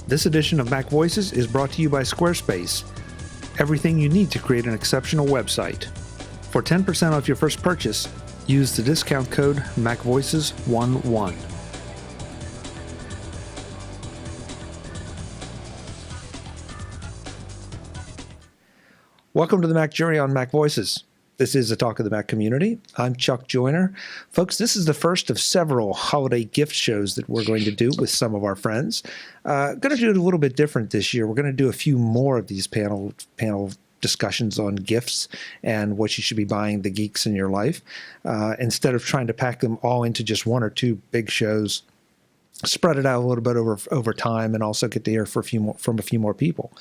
This edition of MacVoices is brought to you by Squarespace. Everything you need to create an exceptional website. For 10% off your first purchase, use the discount code MacVoices11. Welcome to the Mac Jury on MacVoices. This is the talk of the Mac community. I'm Chuck Joyner. Folks, this is the first of several holiday gift shows that we're going to do with some of our friends. Going to do it a little bit different this year. We're going to do a few more of these panel discussions on gifts and what you should be buying the geeks in your life. Instead of trying to pack them all into just one or two big shows, spread it out a little bit over time and also get to hear from a few more people.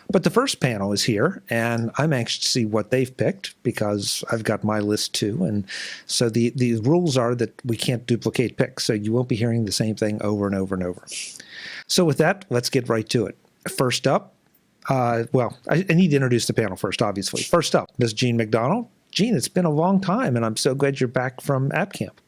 But the first panel is here, and I'm anxious to see what they've picked because I've got my list too. And so the rules are that we can't duplicate picks, so you won't be hearing the same thing over and over and over. So with that, let's get right to it. First up, I need to introduce the panel first, obviously. First up, Ms. Jean MacDonald. Jean, it's been a long time, and I'm so glad you're back from App Camp.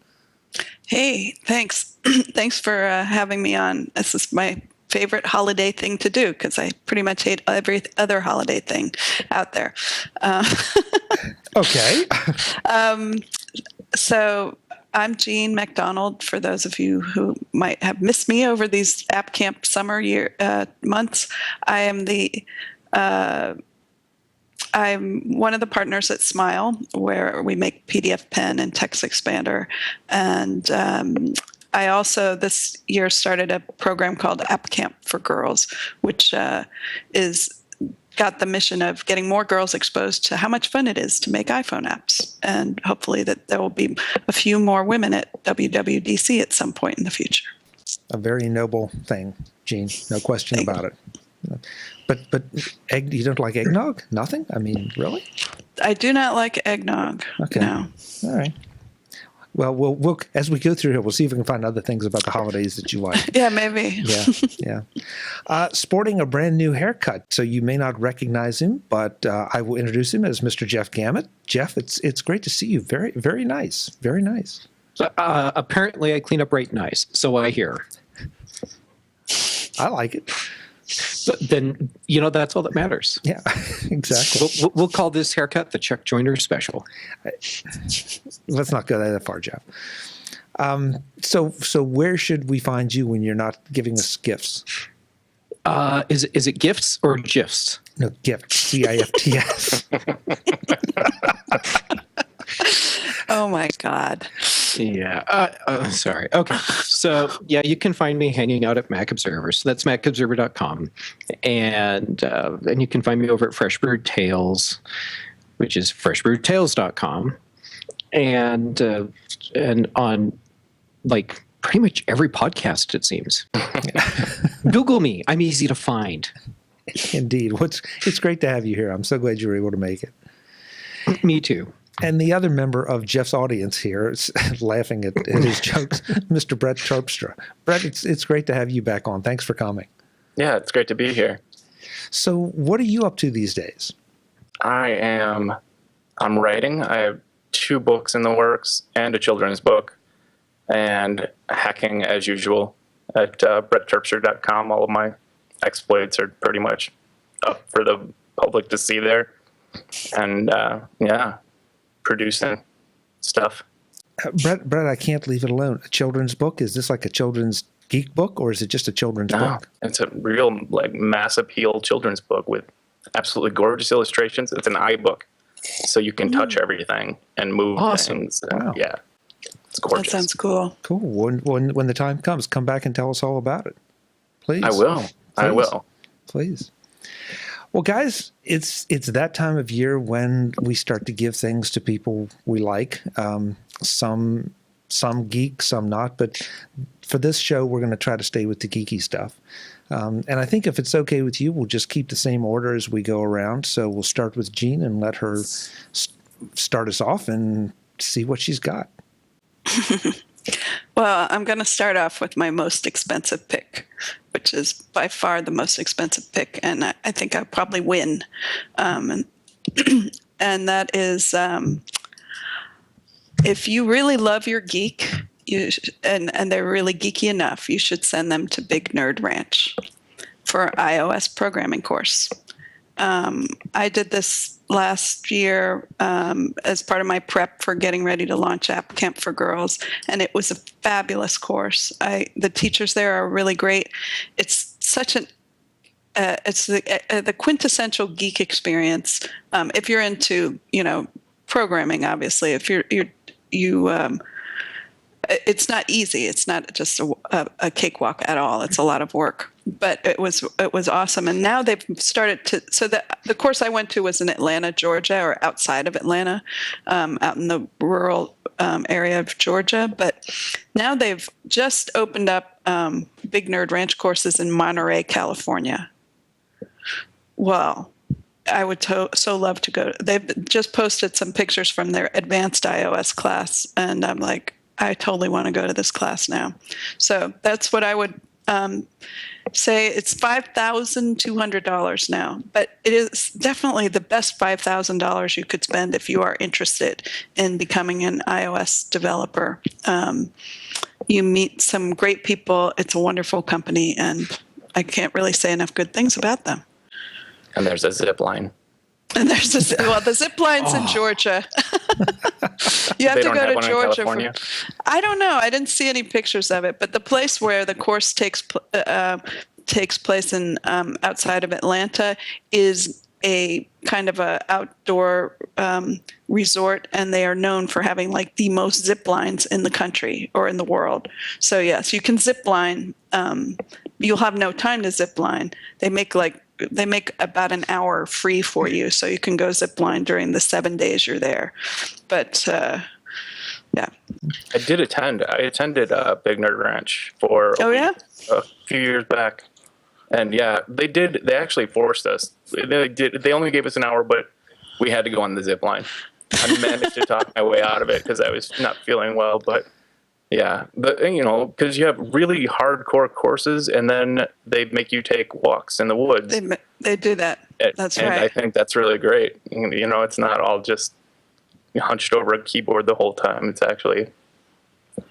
Hey, thanks. Thanks for having me on. This is my favorite holiday thing to do because I pretty much hate every other holiday thing out there. Okay. So I'm Jean MacDonald. For those of you who might have missed me over these App Camp summer months, I'm one of the partners at Smile, where we make PDF Pen and Text Expander. And I also this year started a program called App Camp for Girls, which is got the mission of getting more girls exposed to how much fun it is to make iPhone apps. And hopefully that there will be a few more women at WWDC at some point in the future. A very noble thing, Jean. No question about it. But you don't like eggnog? Nothing? I mean, really? I do not like eggnog. Okay. No. All right. Well, we'll as we go through here, we'll see if we can find other things about the holidays that you like. Yeah, maybe. Yeah. Sporting a brand new haircut, so you may not recognize him, but I will introduce him as Mr. Jeff Gamet. Jeff, it's great to see you. Very, very nice. Very nice. Apparently, I clean up right nice, so I hear. I like it. But then, that's all that matters. Yeah, exactly. We'll call this haircut the Chuck Joyner Special. Let's not go that far, Jeff. So where should we find you when you're not giving us gifts? Is it gifts or GIFs? No, gifts. GIFTS. Oh, my God. Yeah. Sorry. Okay. So, yeah, you can find me hanging out at MacObserver. So that's macobserver.com. And you can find me over at Fresh Brewed Tales, which is freshbrewedtales.com. And on, like, pretty much every podcast, it seems. Google me. I'm easy to find. Indeed. It's great to have you here. I'm so glad you were able to make it. Me too. And the other member of Jeff's audience here is laughing at his jokes, Mr. Brett Terpstra. Brett, it's great to have you back on. Thanks for coming. Yeah, it's great to be here. So what are you up to these days? I'm writing. I have 2 books in the works and a children's book, and hacking as usual at brettterpstra.com. All of my exploits are pretty much up for the public to see there. And producing stuff. Brett, I can't leave it alone. A children's book? Is this like a children's geek book, or is it just a children's book? It's a real mass appeal children's book with absolutely gorgeous illustrations. It's an iBook, so you can touch everything and move things. Wow. Yeah, it's gorgeous. That sounds cool. Cool. When the time comes, come back and tell us all about it. Please. I will. I will. Please. Well, guys, it's that time of year when we start to give things to people we like. Some geek, some not. But for this show, we're going to try to stay with the geeky stuff. And I think if it's okay with you, we'll just keep the same order as we go around. So we'll start with Jean and let her start us off and see what she's got. Well, I'm going to start off with my most expensive pick, which is by far the most expensive pick, and I think I'll probably win. And that is, if you really love your geek, and they're really geeky enough, you should send them to Big Nerd Ranch. for iOS programming course. I did this last year as part of my prep for getting ready to launch App Camp for Girls, and it was a fabulous course. The teachers there are really great. It's such an it's the quintessential geek experience. If you're into programming, obviously, if you it's not easy. It's not just a cakewalk at all. It's a lot of work, but it was awesome. And now they've started to. So the course I went to was in Atlanta, Georgia, or outside of Atlanta, out in the rural area of Georgia. But now they've just opened up Big Nerd Ranch courses in Monterey, California. Well, I would so love to go. They've just posted some pictures from their advanced iOS class, and I'm like, I totally want to go to this class now. So that's what I would say. It's $5,200 now, but it is definitely the best $5,000 you could spend if you are interested in becoming an iOS developer. You meet some great people. It's a wonderful company, and I can't really say enough good things about them. And there's a zip line. And there's the zip line's in Georgia. You have to go to Georgia. I don't know. I didn't see any pictures of it, but the place where the course takes place in outside of Atlanta is a kind of a outdoor resort, and they are known for having like the most zip lines in the country or in the world. So yes, you can zip line. You'll have no time to zip line. They make about an hour free for you, so you can go zip line during the 7 days you're there. But yeah, I attended Big Nerd Ranch for a few years back, and yeah, they actually forced us. They only gave us an hour, but we had to go on the zip line. I managed to talk my way out of it because I was not feeling well, but. Yeah, because you have really hardcore courses, and then they make you take walks in the woods. They do that. That's right. And I think that's really great. It's not all just hunched over a keyboard the whole time.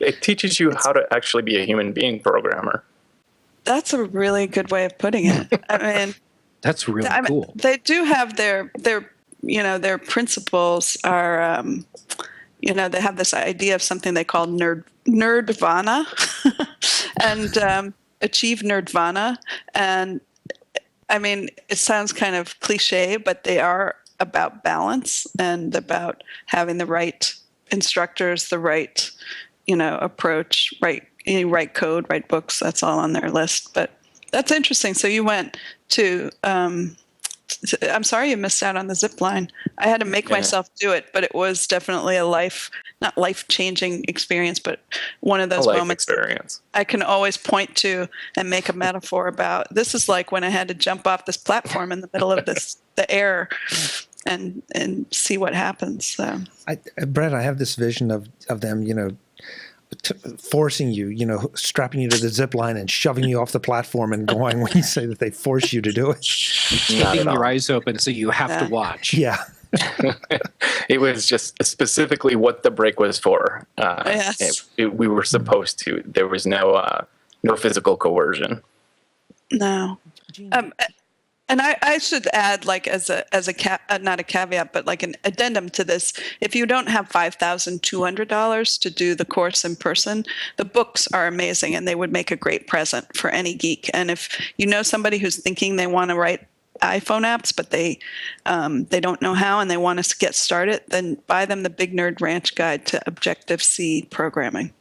It teaches you how to actually be a human being programmer. That's a really good way of putting it. I mean, that's really cool. They do have their principles are. They have this idea of something they call nerdvana and achieve nerdvana. And I mean, it sounds kind of cliche, but they are about balance and about having the right instructors, the right, approach, right code, right books. That's all on their list. But that's interesting. So you went to I'm sorry you missed out on the zip line. I had to make myself do it, but it was definitely not life-changing experience, but one of those moments experience. I can always point to and make a metaphor about. This is like when I had to jump off this platform in the middle of the air and see what happens. So. Brett, I have this vision of them, forcing you, strapping you to the zip line and shoving you off the platform and going when you say that they force you to do it. Keeping your eyes open so you have to watch. Yeah. It was just specifically what the break was for. Yes. We were supposed to. There was no physical coercion. No. And I should add, like as a not a caveat, but like an addendum to this, if you don't have $5,200 to do the course in person, the books are amazing and they would make a great present for any geek. And if you know somebody who's thinking they want to write iPhone apps, but they don't know how and they want to get started, then buy them the Big Nerd Ranch Guide to Objective-C Programming.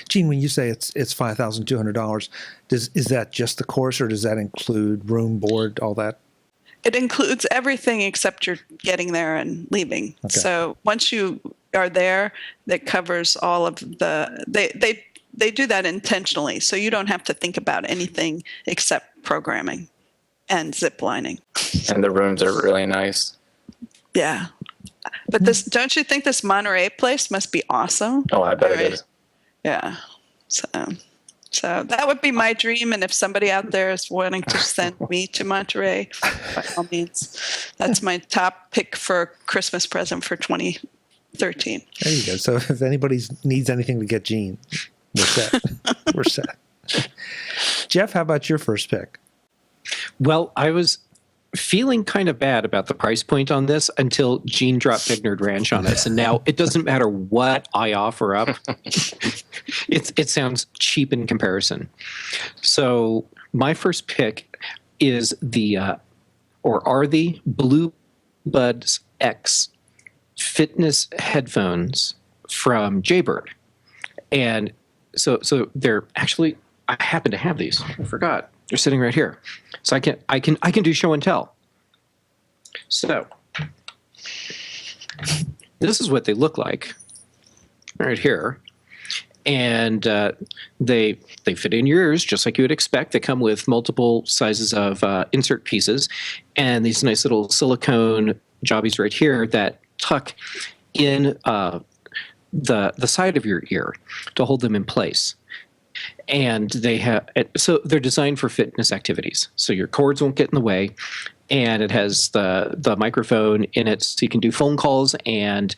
Gene, when you say it's $5,200, is that just the course, or does that include room, board, all that? It includes everything except you're getting there and leaving. Okay. So once you are there, that covers all of the. They do that intentionally, so you don't have to think about anything except programming and ziplining. And the rooms are really nice. Yeah, but don't you think this Monterey place must be awesome? Oh, I bet it is. Yeah, so that would be my dream. And if somebody out there is wanting to send me to Monterey, by all means, that's my top pick for a Christmas present for 2013. There you go. So if anybody needs anything to get Gene, we're set. We're set. Jeff, how about your first pick? Well, I was feeling kind of bad about the price point on this until Gene dropped Big Nerd Ranch on us. And now it doesn't matter what I offer up. It sounds cheap in comparison. So my first pick is are the Blue Buds X fitness headphones from Jaybird. And so they're actually, I happen to have these. I forgot. They're sitting right here. So I can do show and tell. So this is what they look like right here. And they fit in your ears just like you would expect. They come with multiple sizes of insert pieces and these nice little silicone jobbies right here that tuck in the side of your ear to hold them in place. And they're designed for fitness activities. So your cords won't get in the way. And it has the microphone in it so you can do phone calls, and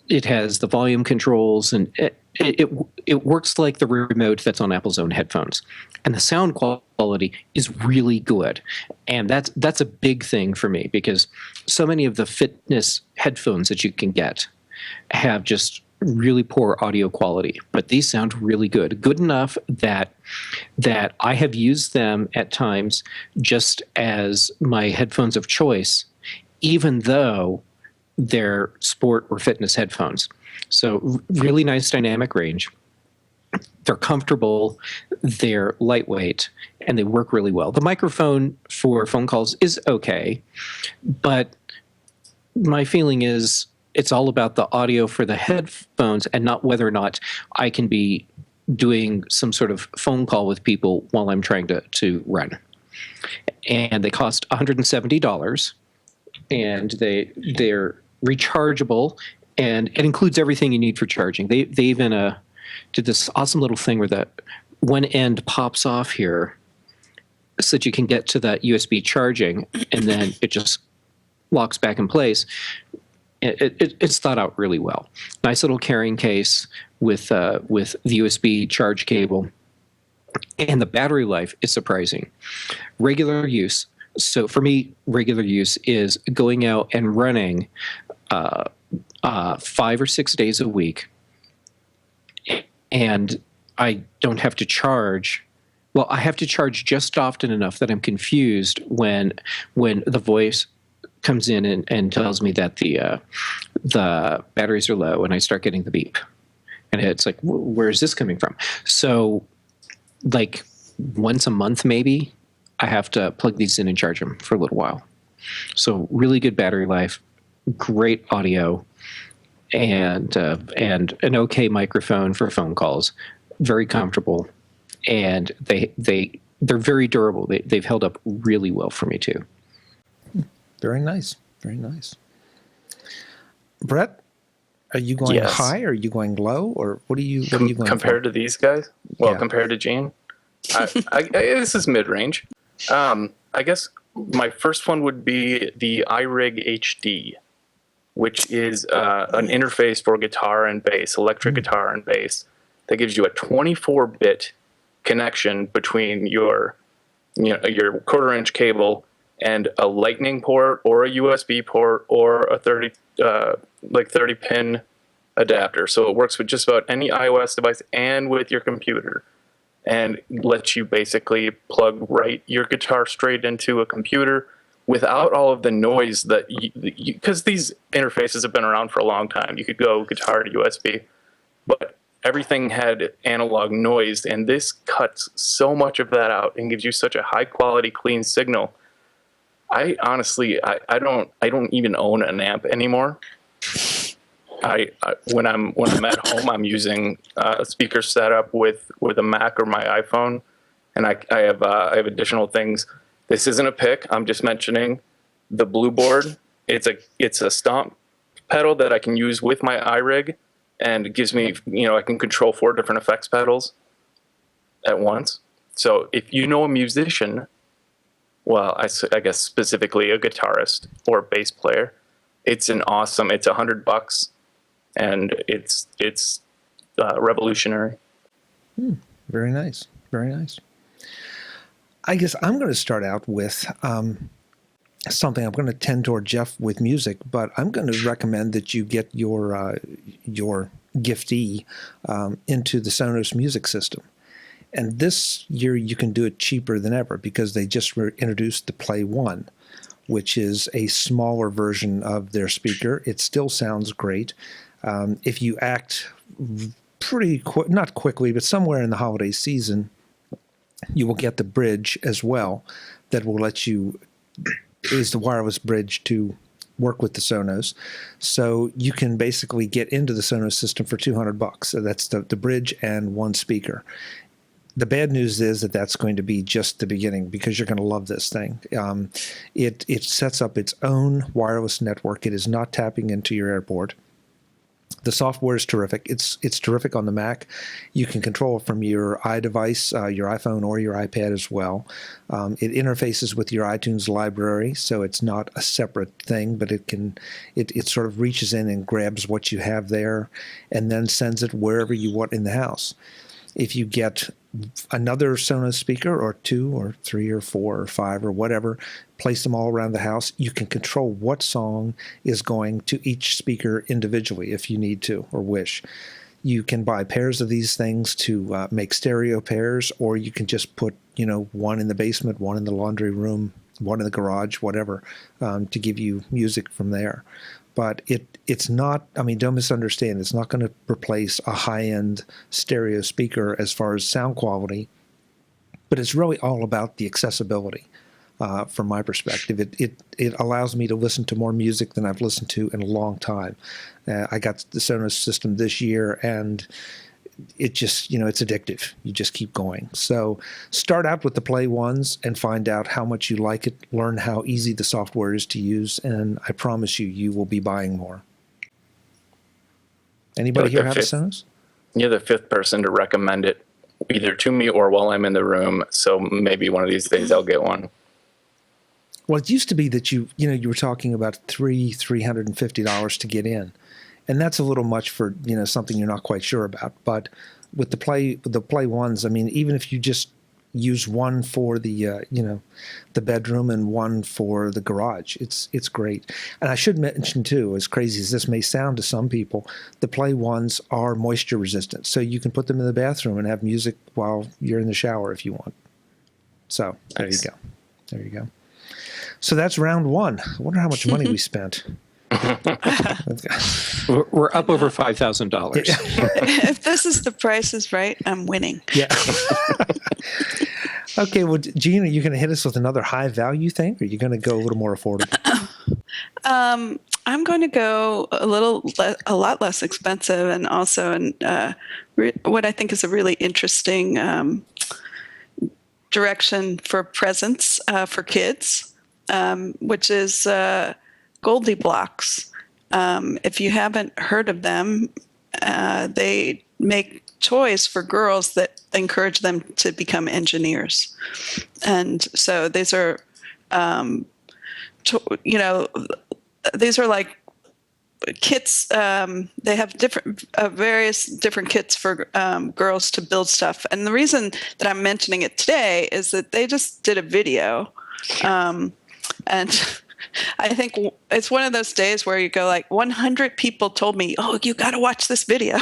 it has the volume controls, and it works like the remote that's on Apple's own headphones. And the sound quality is really good. And that's a big thing for me because so many of the fitness headphones that you can get have just really poor audio quality, but these sound really good enough that I have used them at times just as my headphones of choice, even though they're sport or fitness headphones. So really nice dynamic range. They're comfortable, they're lightweight, and they work really well. The microphone for phone calls is okay, but my feeling is it's all about the audio for the headphones and not whether or not I can be doing some sort of phone call with people while I'm trying to run. And they cost $170, and they're rechargeable, and it includes everything you need for charging. They even did this awesome little thing where that one end pops off here so that you can get to that USB charging, and then it just locks back in place. It's thought out really well. Nice little carrying case with the USB charge cable, and the battery life is surprising. Regular use. So for me, regular use is going out and running 5 or 6 days a week, and I don't have to charge. Well, I have to charge just often enough that I'm confused when the voice comes in and tells me that the batteries are low, and I start getting the beep, and it's like, where is this coming from? So like once a month maybe I have to plug these in and charge them for a little while. So really good battery life, great audio, and an okay microphone for phone calls, very comfortable, and they're very durable. They've held up really well for me too. Very nice. Very nice. Brett, are you going Yes. high or are you going low, or what are you going Compared for? to these guys? Well, Yeah. compared to Gene, this is mid-range. I guess my first one would be the iRig HD, which is an interface for guitar and bass, electric guitar and bass, that gives you a 24-bit connection between your quarter-inch cable and a lightning port or a USB port or a 30-pin adapter. So it works with just about any iOS device and with your computer, and lets you basically plug your guitar straight into a computer without all of the noise that because these interfaces have been around for a long time. You could go guitar to USB, but everything had analog noise, and this cuts so much of that out and gives you such a high quality, clean signal. I honestly don't even own an amp anymore. When I'm at home, I'm using a speaker setup with a Mac or my iPhone, and I have additional things. This isn't a pick. I'm just mentioning the Blue Board. It's a stomp pedal that I can use with my iRig, and it gives me, I can control 4 different effects pedals at once. So if you know a musician, well, I guess specifically a guitarist or a bass player, it's $100, and it's revolutionary. Very nice. Very nice. I guess I'm going to start out with something. I'm going to tend toward Jeff with music, but I'm going to recommend that you get your giftee into the Sonos music system. And this year you can do it cheaper than ever because they just introduced the Play One, which is a smaller version of their speaker. It still sounds great. If you act pretty not quickly, but somewhere in the holiday season, you will get the bridge as well that will let you, is the wireless bridge to work with the Sonos. So you can basically get into the Sonos system for $200. So that's the bridge and one speaker. The bad news is that that's going to be just the beginning because you're going to love this thing. It sets up its own wireless network. It is not tapping into your AirPort. The software is terrific. It's terrific on the Mac. You can control it from your iDevice, your iPhone, or your iPad as well. It interfaces with your iTunes library, so it's not a separate thing, but it sort of reaches in and grabs what you have there and then sends it wherever you want in the house. If you get another Sonos speaker or 2 or 3 or 4 or 5 or whatever, place them all around the house, you can control what song is going to each speaker individually if you need to or wish. You can buy pairs of these things to make stereo pairs, or you can just put, one in the basement, one in the laundry room, one in the garage, whatever, to give you music from there. But it's not, don't misunderstand, it's not going to replace a high-end stereo speaker as far as sound quality, but it's really all about the accessibility from my perspective. It allows me to listen to more music than I've listened to in a long time. I got the Sonos system this year, and it just, it's addictive. You just keep going. So start out with the Play Ones and find out how much you like it, learn how easy the software is to use, and I promise you will be buying more. Anybody here have a Sonos? You're the fifth person to recommend it, either to me or while I'm in the room, so maybe one of these days I'll get one. Well, it used to be that you were talking about $350 to get in. And that's a little much for, something you're not quite sure about. But with the Play Ones, even if you just use one for the bedroom and one for the garage, it's great. And I should mention too, as crazy as this may sound to some people, the Play Ones are moisture resistant, so you can put them in the bathroom and have music while you're in the shower if you want. So there you go. There you go. So that's round one. I wonder how much money we spent. We're up over $5,000. If this is The Price is Right, I'm winning. Yeah. Okay, well, Gina, you're going to hit us with another high value thing, or are you going to go a little more affordable? I'm going to go a lot less expensive, and also what I think is a really interesting direction for presents for kids, which is Goldie Blocks. If you haven't heard of them, they make toys for girls that encourage them to become engineers. And so these are, these are like kits. They have various different kits for girls to build stuff. And the reason that I'm mentioning it today is that they just did a video, and I think it's one of those days where you go like, 100 people told me, oh, you got to watch this video,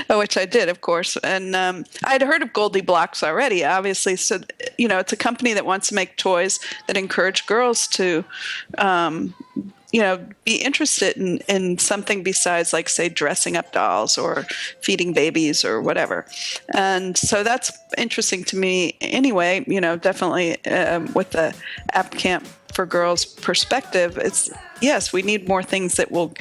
which I did, of course. And I'd heard of Goldie Blocks already, obviously. So, it's a company that wants to make toys that encourage girls to, be interested in something besides, like, say, dressing up dolls or feeding babies or whatever. And so that's interesting to me anyway, definitely with the App Camp for Girls perspective. It's, yes, we need more things that will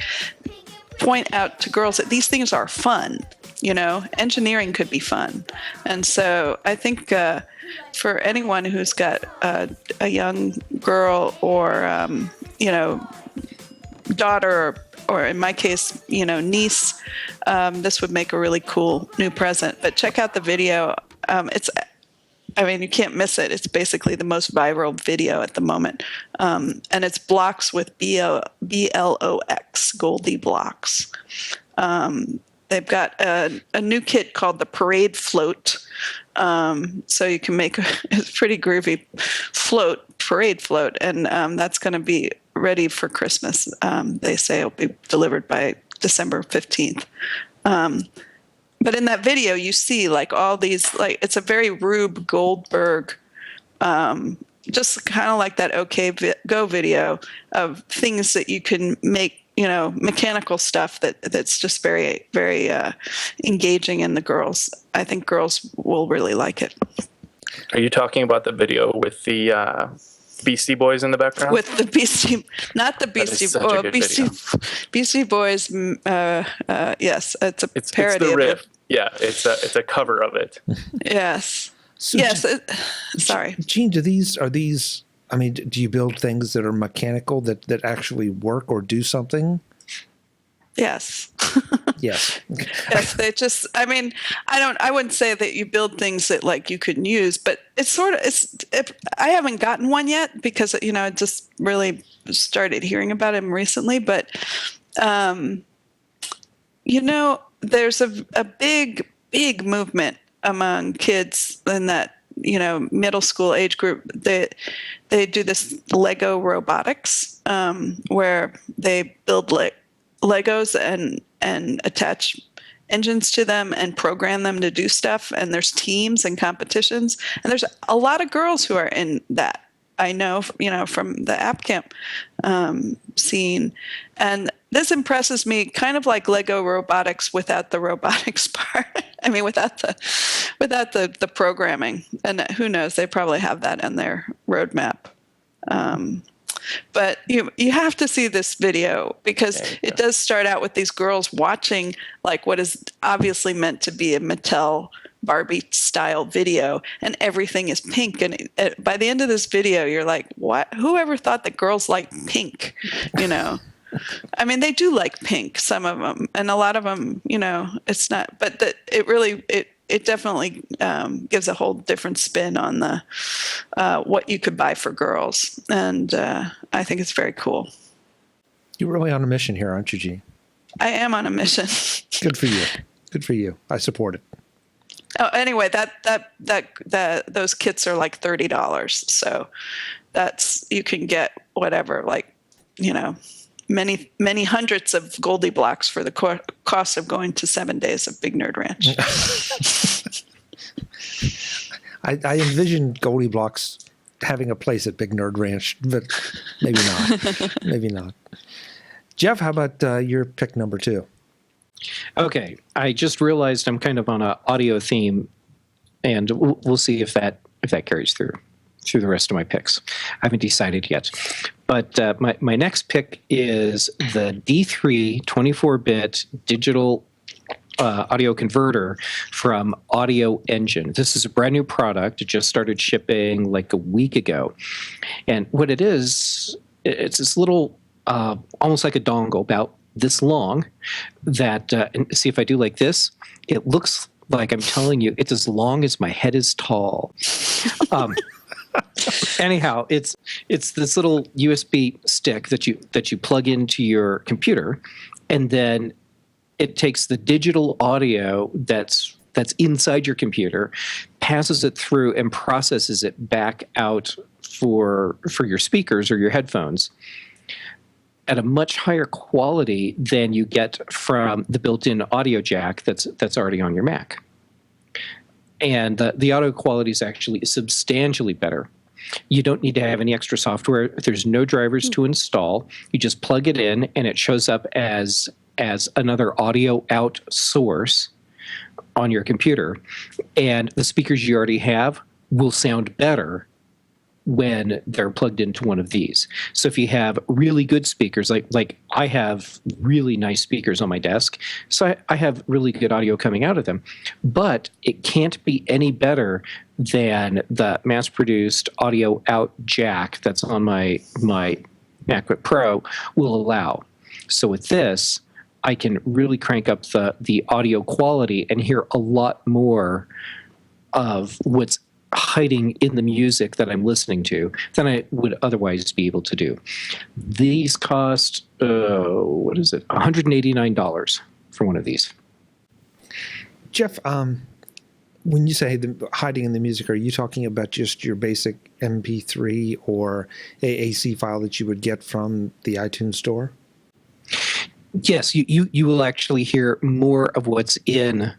point out to girls that these things are fun. Engineering could be fun. And so I think for anyone who's got a young girl or, daughter, or in my case, niece, this would make a really cool new present. But check out the video. You can't miss it. It's basically the most viral video at the moment. And it's blocks with B-L-O-X, Goldie Blocks. They've got a new kit called the Parade Float, So you can make a pretty groovy parade float, and that's going to be ready for Christmas. They say it'll be delivered by December 15th. But in that video, you see like all these, like it's a very Rube Goldberg, just kind of like that OK Go video of things that you can make, mechanical stuff that's just very, very engaging in the girls. I think girls will really like it. Are you talking about the video with the Beastie Boys in the background? With the not the Beastie Boys. Beastie Boys. Yes, it's parody. It's the riff. Of it. Yeah, it's a cover of it. Yes. So yes. Sorry, Gene. Do you build things that are mechanical that actually work or do something? Yes. Yes. Yes, they just, I wouldn't say that you build things that like you couldn't use, but I haven't gotten one yet because, I just really started hearing about him recently, but, there's a big movement among kids in that, middle school age group. They do this Lego robotics, where they build Legos and attach engines to them and program them to do stuff. And there's teams and competitions. And there's a lot of girls who are in that. I know, from the app camp scene. And this impresses me kind of like Lego robotics without the robotics part. Without the programming. And who knows, they probably have that in their roadmap. But you have to see this video because it does start out with these girls watching like what is obviously meant to be a Mattel Barbie style video, and everything is pink. And by the end of this video, you're like, what? Whoever thought that girls like pink? They do like pink, some of them, and a lot of them, it's not. But it definitely gives a whole different spin on the what you could buy for girls, and I think it's very cool. You're really on a mission here, aren't you, Gene? I am on a mission. Good for you. Good for you. I support it. Oh, anyway, those kits are like $30, so you can get whatever, like many hundreds of Goldie Blocks for the cost of going to 7 days of Big Nerd Ranch. I envision Goldie Blocks having a place at Big Nerd Ranch, but maybe not. Maybe not. Jeff, how about your pick number 2? Okay, I just realized I'm kind of on an audio theme, and we'll see if that carries through the rest of my picks. I haven't decided yet. But my next pick is the D3 24-bit digital audio converter from Audio Engine. This is a brand new product. It just started shipping like a week ago. And what it is, it's this little, almost like a dongle, about this long, that, and see if I do like this, it looks like, I'm telling you, it's as long as my head is tall. Anyhow, it's this little USB stick that you plug into your computer, and then it takes the digital audio that's inside your computer, passes it through, and processes it back out for your speakers or your headphones at a much higher quality than you get from the built-in audio jack that's already on your Mac. And the audio quality is actually substantially better. You don't need to have any extra software. There's no drivers to install. You just plug it in, and it shows up as another audio out source on your computer. And the speakers you already have will sound better when they're plugged into one of these. So if you have really good speakers, like I have really nice speakers on my desk, so I have really good audio coming out of them, but it can't be any better than the mass-produced audio out jack that's on my MacBook Pro will allow. So with this, I can really crank up the audio quality and hear a lot more of what's hiding in the music that I'm listening to than I would otherwise be able to do. These cost, $189 for one of these. Jeff, When you say hiding in the music, are you talking about just your basic MP3 or AAC file that you would get from the iTunes store? Yes, you will actually hear more of what's in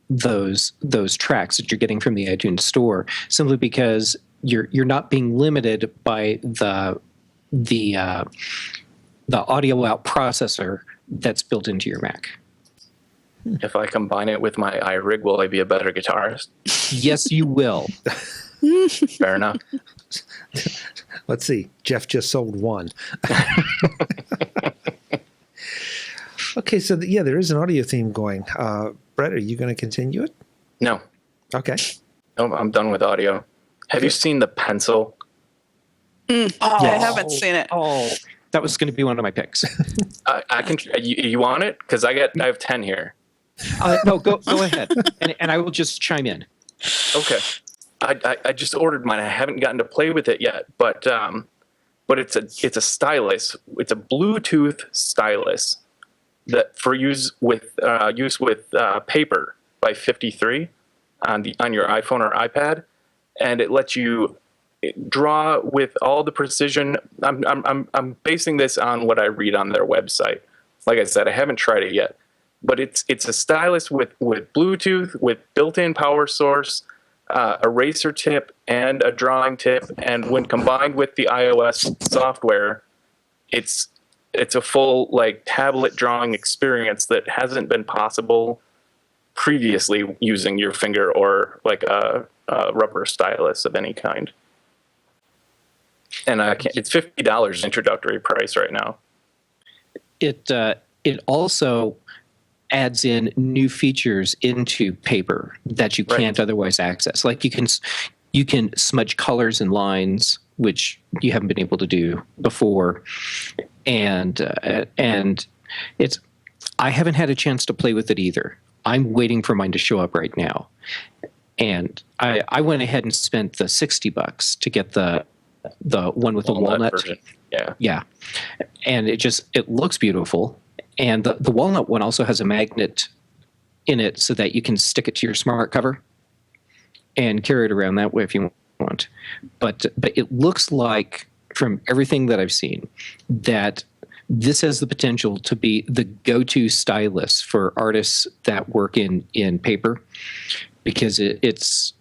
those tracks that you're getting from the iTunes store, simply because you're not being limited by the audio out processor that's built into your Mac. If I combine it with my iRig, will I be a better guitarist? Yes, you will. Fair enough. Let's see. Jeff just sold one. Okay, so there is an audio theme going. Brett, are you going to continue it? No. Okay. No, I'm done with audio. Have you seen the pencil? I haven't seen it. Oh, that was going to be one of my picks. I can. You want it? Because I have 10 here. No, go ahead, and I will just chime in. Okay. I just ordered mine. I haven't gotten to play with it yet, but it's a stylus. It's a Bluetooth stylus that for use with paper by 53 on your iPhone or iPad, and it lets you draw with all the precision. I'm basing this on what I read on their website. Like I said, I haven't tried it yet, but it's a stylus with Bluetooth, with built-in power source, eraser tip, and a drawing tip. And when combined with the iOS software, it's a full tablet drawing experience that hasn't been possible previously using your finger or a rubber stylus of any kind. And it's $50 introductory price right now. It also adds in new features into paper that you can't otherwise access. Like you can smudge colors and lines, which you haven't been able to do before. And I haven't had a chance to play with it either. I'm waiting for mine to show up right now. And I went ahead and spent the $60 to get the one with the walnut version. Yeah. And it looks beautiful. And the walnut one also has a magnet in it so that you can stick it to your smart cover and carry it around that way if you want. But it looks like, from everything that I've seen, that this has the potential to be the go-to stylus for artists that work in paper, because it's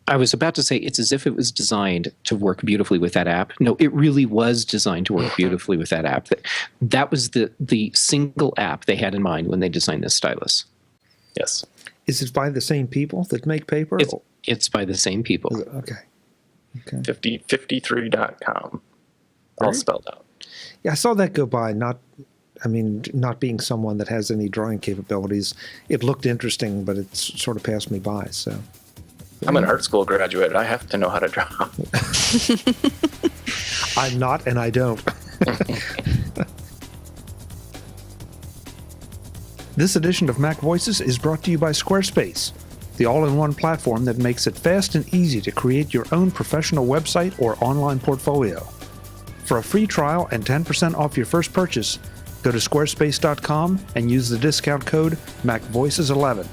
I was about to say it's as if it was designed to work beautifully with that app. No, it really was designed to work beautifully with that app. That was the single app they had in mind when they designed this stylus. Yes. Is it by the same people that make paper? It's by the same people. Okay. 53.com. All spelled out. Yeah, I saw that go by. Not being someone that has any drawing capabilities, it looked interesting, but it's sort of passed me by. So I'm an art school graduate. I have to know how to draw. I'm not, and I don't. This edition of Mac Voices is brought to you by Squarespace, the all-in-one platform that makes it fast and easy to create your own professional website or online portfolio. For a free trial and 10% off your first purchase, go to squarespace.com and use the discount code MacVoices11.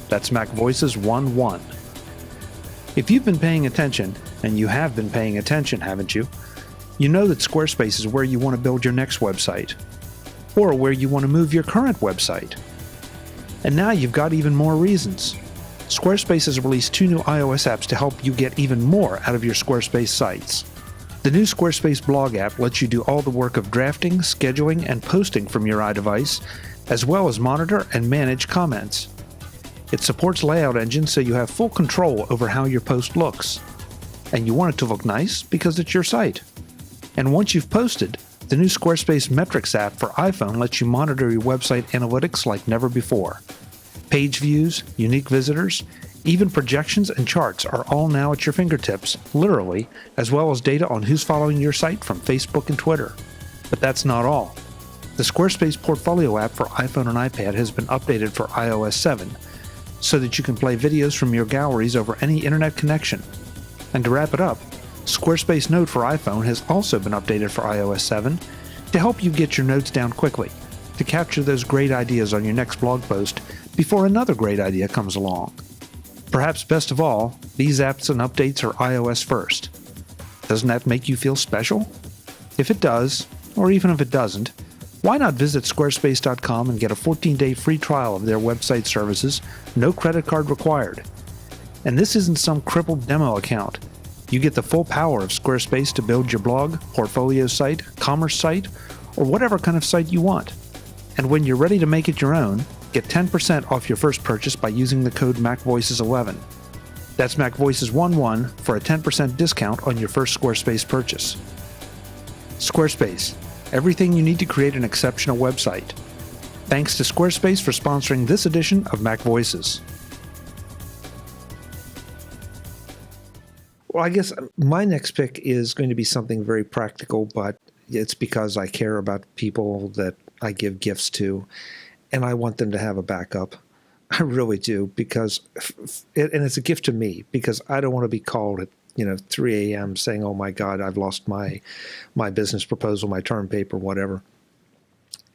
That's MacVoices11. If you've been paying attention, and you have been paying attention, haven't you? You know that Squarespace is where you want to build your next website, or where you want to move your current website. And now you've got even more reasons. Squarespace has released 2 new iOS apps to help you get even more out of your Squarespace sites. The new Squarespace blog app lets you do all the work of drafting, scheduling, and posting from your iDevice, as well as monitor and manage comments. It supports Layout Engine, so you have full control over how your post looks. And you want it to look nice because it's your site. And once you've posted, the new Squarespace Metrics app for iPhone lets you monitor your website analytics like never before. Page views, unique visitors, even projections and charts are all now at your fingertips, literally, as well as data on who's following your site from Facebook and Twitter. But that's not all. The Squarespace Portfolio app for iPhone and iPad has been updated for iOS 7, so that you can play videos from your galleries over any internet connection. And to wrap it up, Squarespace Note for iPhone has also been updated for iOS 7 to help you get your notes down quickly, to capture those great ideas on your next blog post before another great idea comes along. Perhaps best of all, these apps and updates are iOS first. Doesn't that make you feel special? If it does, or even if it doesn't, why not visit squarespace.com and get a 14-day free trial of their website services, no credit card required. And this isn't some crippled demo account. You get the full power of Squarespace to build your blog, portfolio site, commerce site, or whatever kind of site you want. And when you're ready to make it your own, get 10% off your first purchase by using the code MacVoices11. That's MacVoices11 for a 10% discount on your first Squarespace purchase. Squarespace, everything you need to create an exceptional website. Thanks to Squarespace for sponsoring this edition of MacVoices. Well, I guess my next pick is going to be something very practical, but it's because I care about people that I give gifts to, and I want them to have a backup. I really do, because, and it's a gift to me, because I don't want to be called at 3 a.m. saying, "Oh my God, I've lost my business proposal, my term paper, whatever."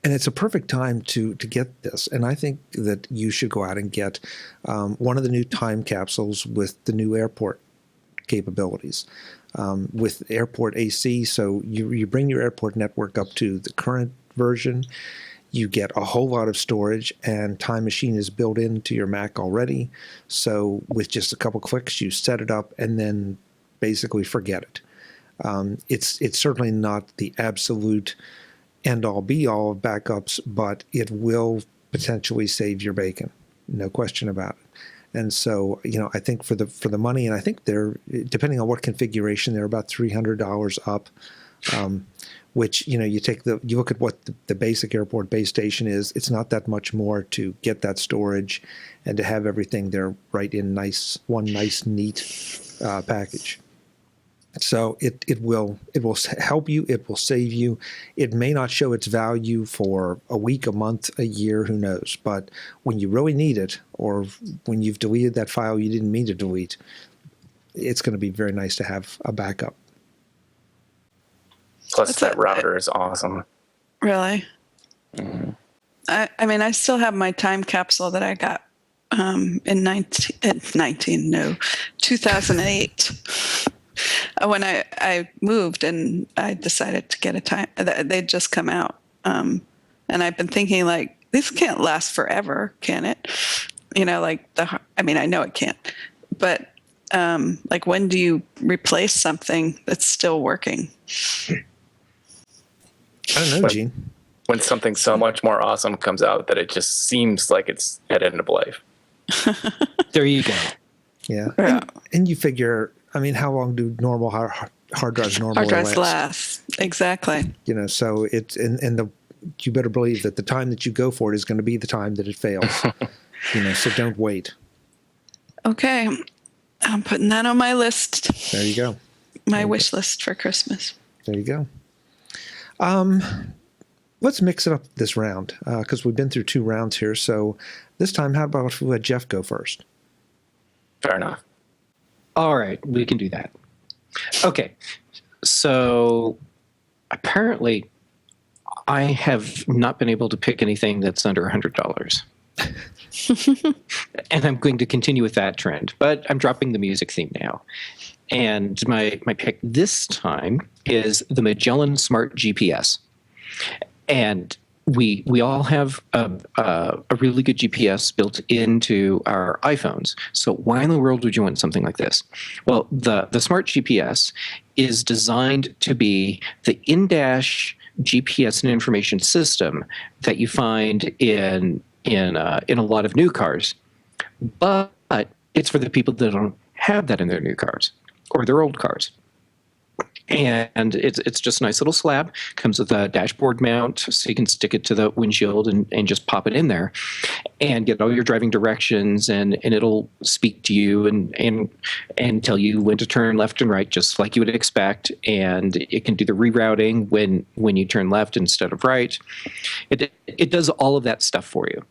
And it's a perfect time to get this. And I think that you should go out and get one of the new time capsules with the new airport capabilities, with airport AC. So you bring your airport network up to the current version. You get a whole lot of storage, and Time Machine is built into your Mac already. So with just a couple clicks, you set it up and then basically forget it. It's certainly not the absolute end-all be-all of backups, but it will potentially save your bacon. No question about it. And so, I think for the money, and I think they're, depending on what configuration, they're about $300 up. Which, you look at what the basic airport base station is. It's not that much more to get that storage and to have everything there right in one nice, neat package. So it will help you. It will save you. It may not show its value for a week, a month, a year, who knows. But when you really need it, or when you've deleted that file you didn't mean to delete, it's going to be very nice to have a backup. Plus, that router is awesome. Really? Mm-hmm. I still have my time capsule that I got in 2008. when I moved and I decided to get a time. They'd just come out, and I've been thinking, like, this can't last forever, can it? I know it can't, but like, when do you replace something that's still working? I don't know, Gene. When something so much more awesome comes out that it just seems like it's at end of life. There you go. Yeah. And you figure, how long do normal hard drives normally last? Exactly. So it's, you better believe that the time that you go for it is going to be the time that it fails. So don't wait. Okay. I'm putting that on my list. There you go. My wish list for Christmas. There you go. Let's mix it up this round, because we've been through 2 rounds here. So this time, how about if we let Jeff go first? Fair enough. All right, we can do that. Okay, so apparently I have not been able to pick anything that's under $100. And I'm going to continue with that trend, but I'm dropping the music theme now. And my pick this time is the Magellan Smart GPS. And we all have a really good GPS built into our iPhones. So why in the world would you want something like this? Well, the Smart GPS is designed to be the in-dash GPS and information system that you find in a lot of new cars, but it's for the people that don't have that in their new cars or their old cars. And it's just a nice little slab. Comes with a dashboard mount, so you can stick it to the windshield and just pop it in there and get all your driving directions, and it'll speak to you and tell you when to turn left and right, just like you would expect. And it can do the rerouting when you turn left instead of right. It does all of that stuff for you.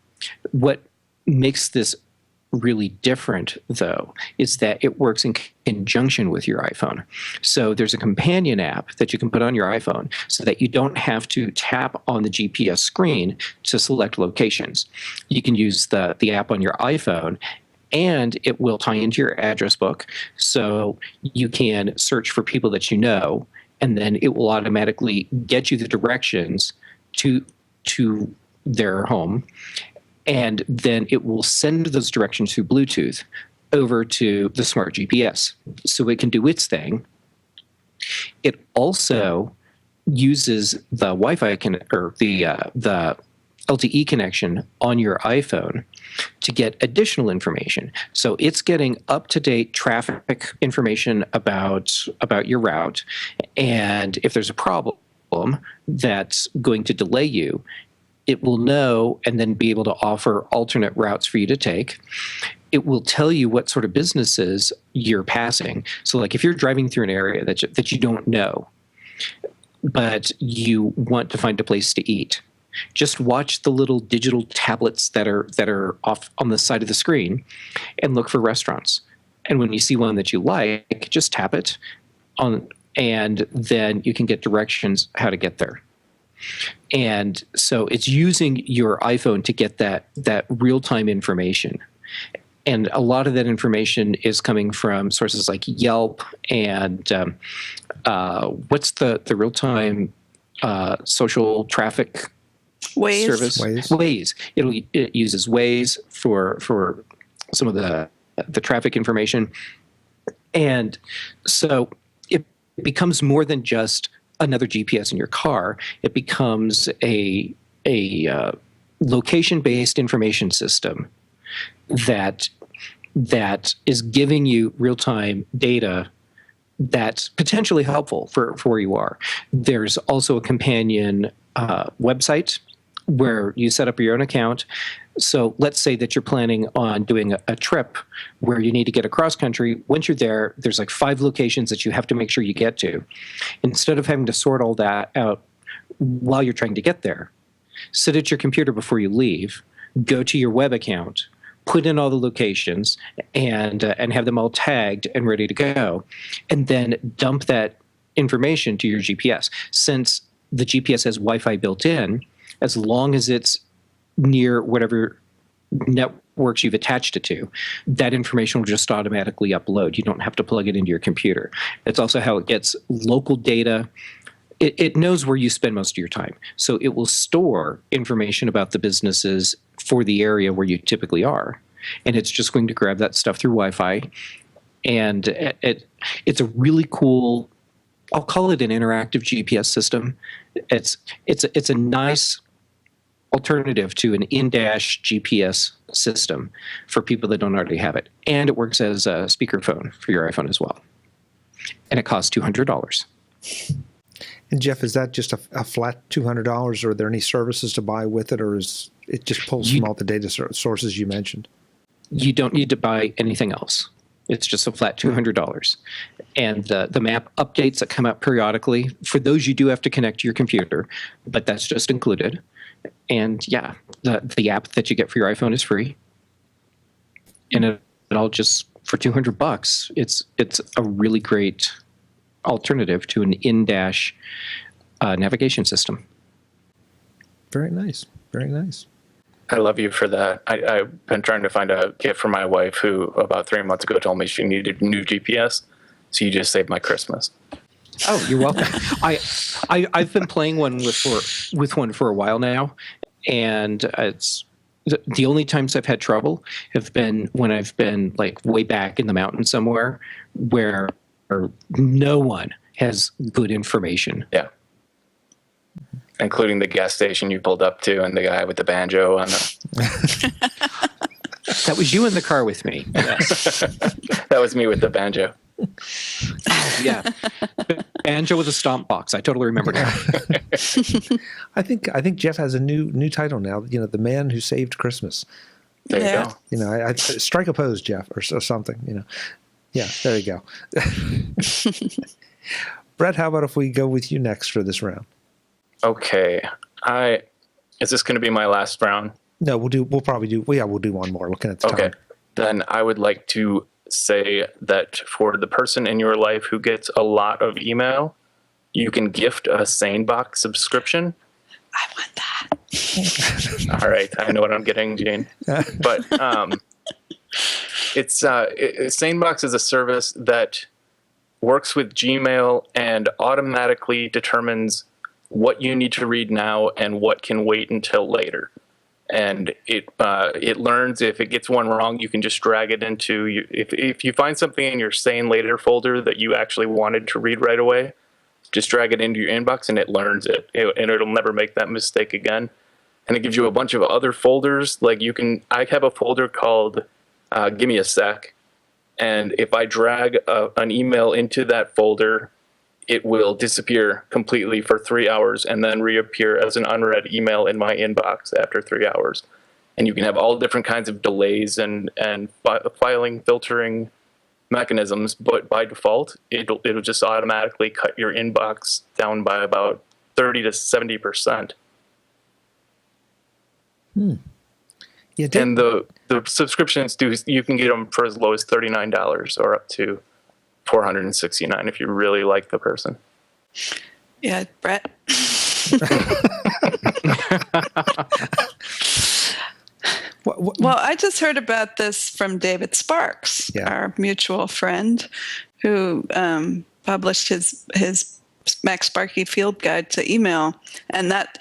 What makes this really different, though, is that it works in conjunction with your iPhone. So there's a companion app that you can put on your iPhone so that you don't have to tap on the GPS screen to select locations. You can use the app on your iPhone, and it will tie into your address book. So you can search for people that you know, and then it will automatically get you the directions to their home. And then it will send those directions through Bluetooth over to the smart GPS so it can do its thing. It also uses the Wi-Fi or the LTE connection on your iPhone to get additional information. So it's getting up-to-date traffic information about your route. And if there's a problem that's going to delay you, it will know and then be able to offer alternate routes for you to take. It will tell you what sort of businesses you're passing. So like if you're driving through an area that you don't know, but you want to find a place to eat, just watch the little digital tablets that are off on the side of the screen and look for restaurants. And when you see one that you like, just tap it on, and then you can get directions how to get there. And so it's using your iPhone to get that real-time information. And a lot of that information is coming from sources like Yelp and what's the real-time social traffic Waze. service? Waze. It uses Waze for some of the traffic information. And so it becomes more than just another GPS in your car. It becomes a location-based information system that is giving you real-time data that's potentially helpful for where you are. There's also a companion website where you set up your own account. So let's say that you're planning on doing a trip where you need to get across country. Once you're there, there's like 5 locations that you have to make sure you get to. Instead of having to sort all that out while you're trying to get there, sit at your computer before you leave, go to your web account, put in all the locations, and have them all tagged and ready to go, and then dump that information to your GPS. Since the GPS has Wi-Fi built in, as long as it's near whatever networks you've attached it to, that information will just automatically upload. You don't have to plug it into your computer. It's also how it gets local data. It knows where you spend most of your time. So it will store information about the businesses for the area where you typically are. And it's just going to grab that stuff through Wi-Fi. And it's a really cool, I'll call it an interactive GPS system. It's a nice alternative to an in-dash GPS system for people that don't already have it. And it works as a speakerphone for your iPhone as well. And it costs $200. And Jeff, is that just a flat $200, or are there any services to buy with it, or is it just pulls from all the data sources you mentioned? You don't need to buy anything else. It's just a flat $200. And the map updates that come out periodically, for those you do have to connect to your computer, but that's just included. And yeah, the app that you get for your iPhone is free. And it all just, for $200, it's a really great alternative to an in-dash navigation system. Very nice. Very nice. I love you for that. I've been trying to find a gift for my wife who about 3 months ago told me she needed a new GPS. So you just saved my Christmas. Oh, you're welcome. I've been playing one with one for a while now, and it's the only times I've had trouble have been when I've been like way back in the mountains somewhere where no one has good information. Yeah. Including the gas station you pulled up to and the guy with the banjo on the... That was you in the car with me. Yes. That was me with the banjo. Yeah. Banjo with a stomp box. I totally remember now. I think Jeff has a new title now. You know, the man who saved Christmas. There you go. You know, I strike a pose, Jeff, or something. You know, yeah. There you go. Brett, how about if we go with you next for this round? Okay. Is this going to be my last round? No, we'll probably do one more. Looking at the time. Okay. then I would like to say that for the person in your life who gets a lot of email, you can gift a SaneBox subscription. I want that. All right, I know what I'm getting, Gene. But SaneBox is a service that works with Gmail and automatically determines what you need to read now and what can wait until later. And it learns if it gets one wrong, you can just drag it into if you find something in your Sane Later folder that you actually wanted to read right away, just drag it into your inbox and it learns it, and it'll never make that mistake again. And it gives you a bunch of other folders. Like I have a folder called Give Me a Sec, and if I drag an email into that folder, it will disappear completely for 3 hours and then reappear as an unread email in my inbox after 3 hours. And you can have all different kinds of delays and filing, filtering mechanisms, but by default, it'll just automatically cut your inbox down by about 30 to 70%. Yeah, and the subscriptions you can get them for as low as $39 or up to $469 if you really like the person. Yeah, Brett. Well, I just heard about this from David Sparks, our mutual friend, who published his Mac Sparky Field Guide to Email, and that.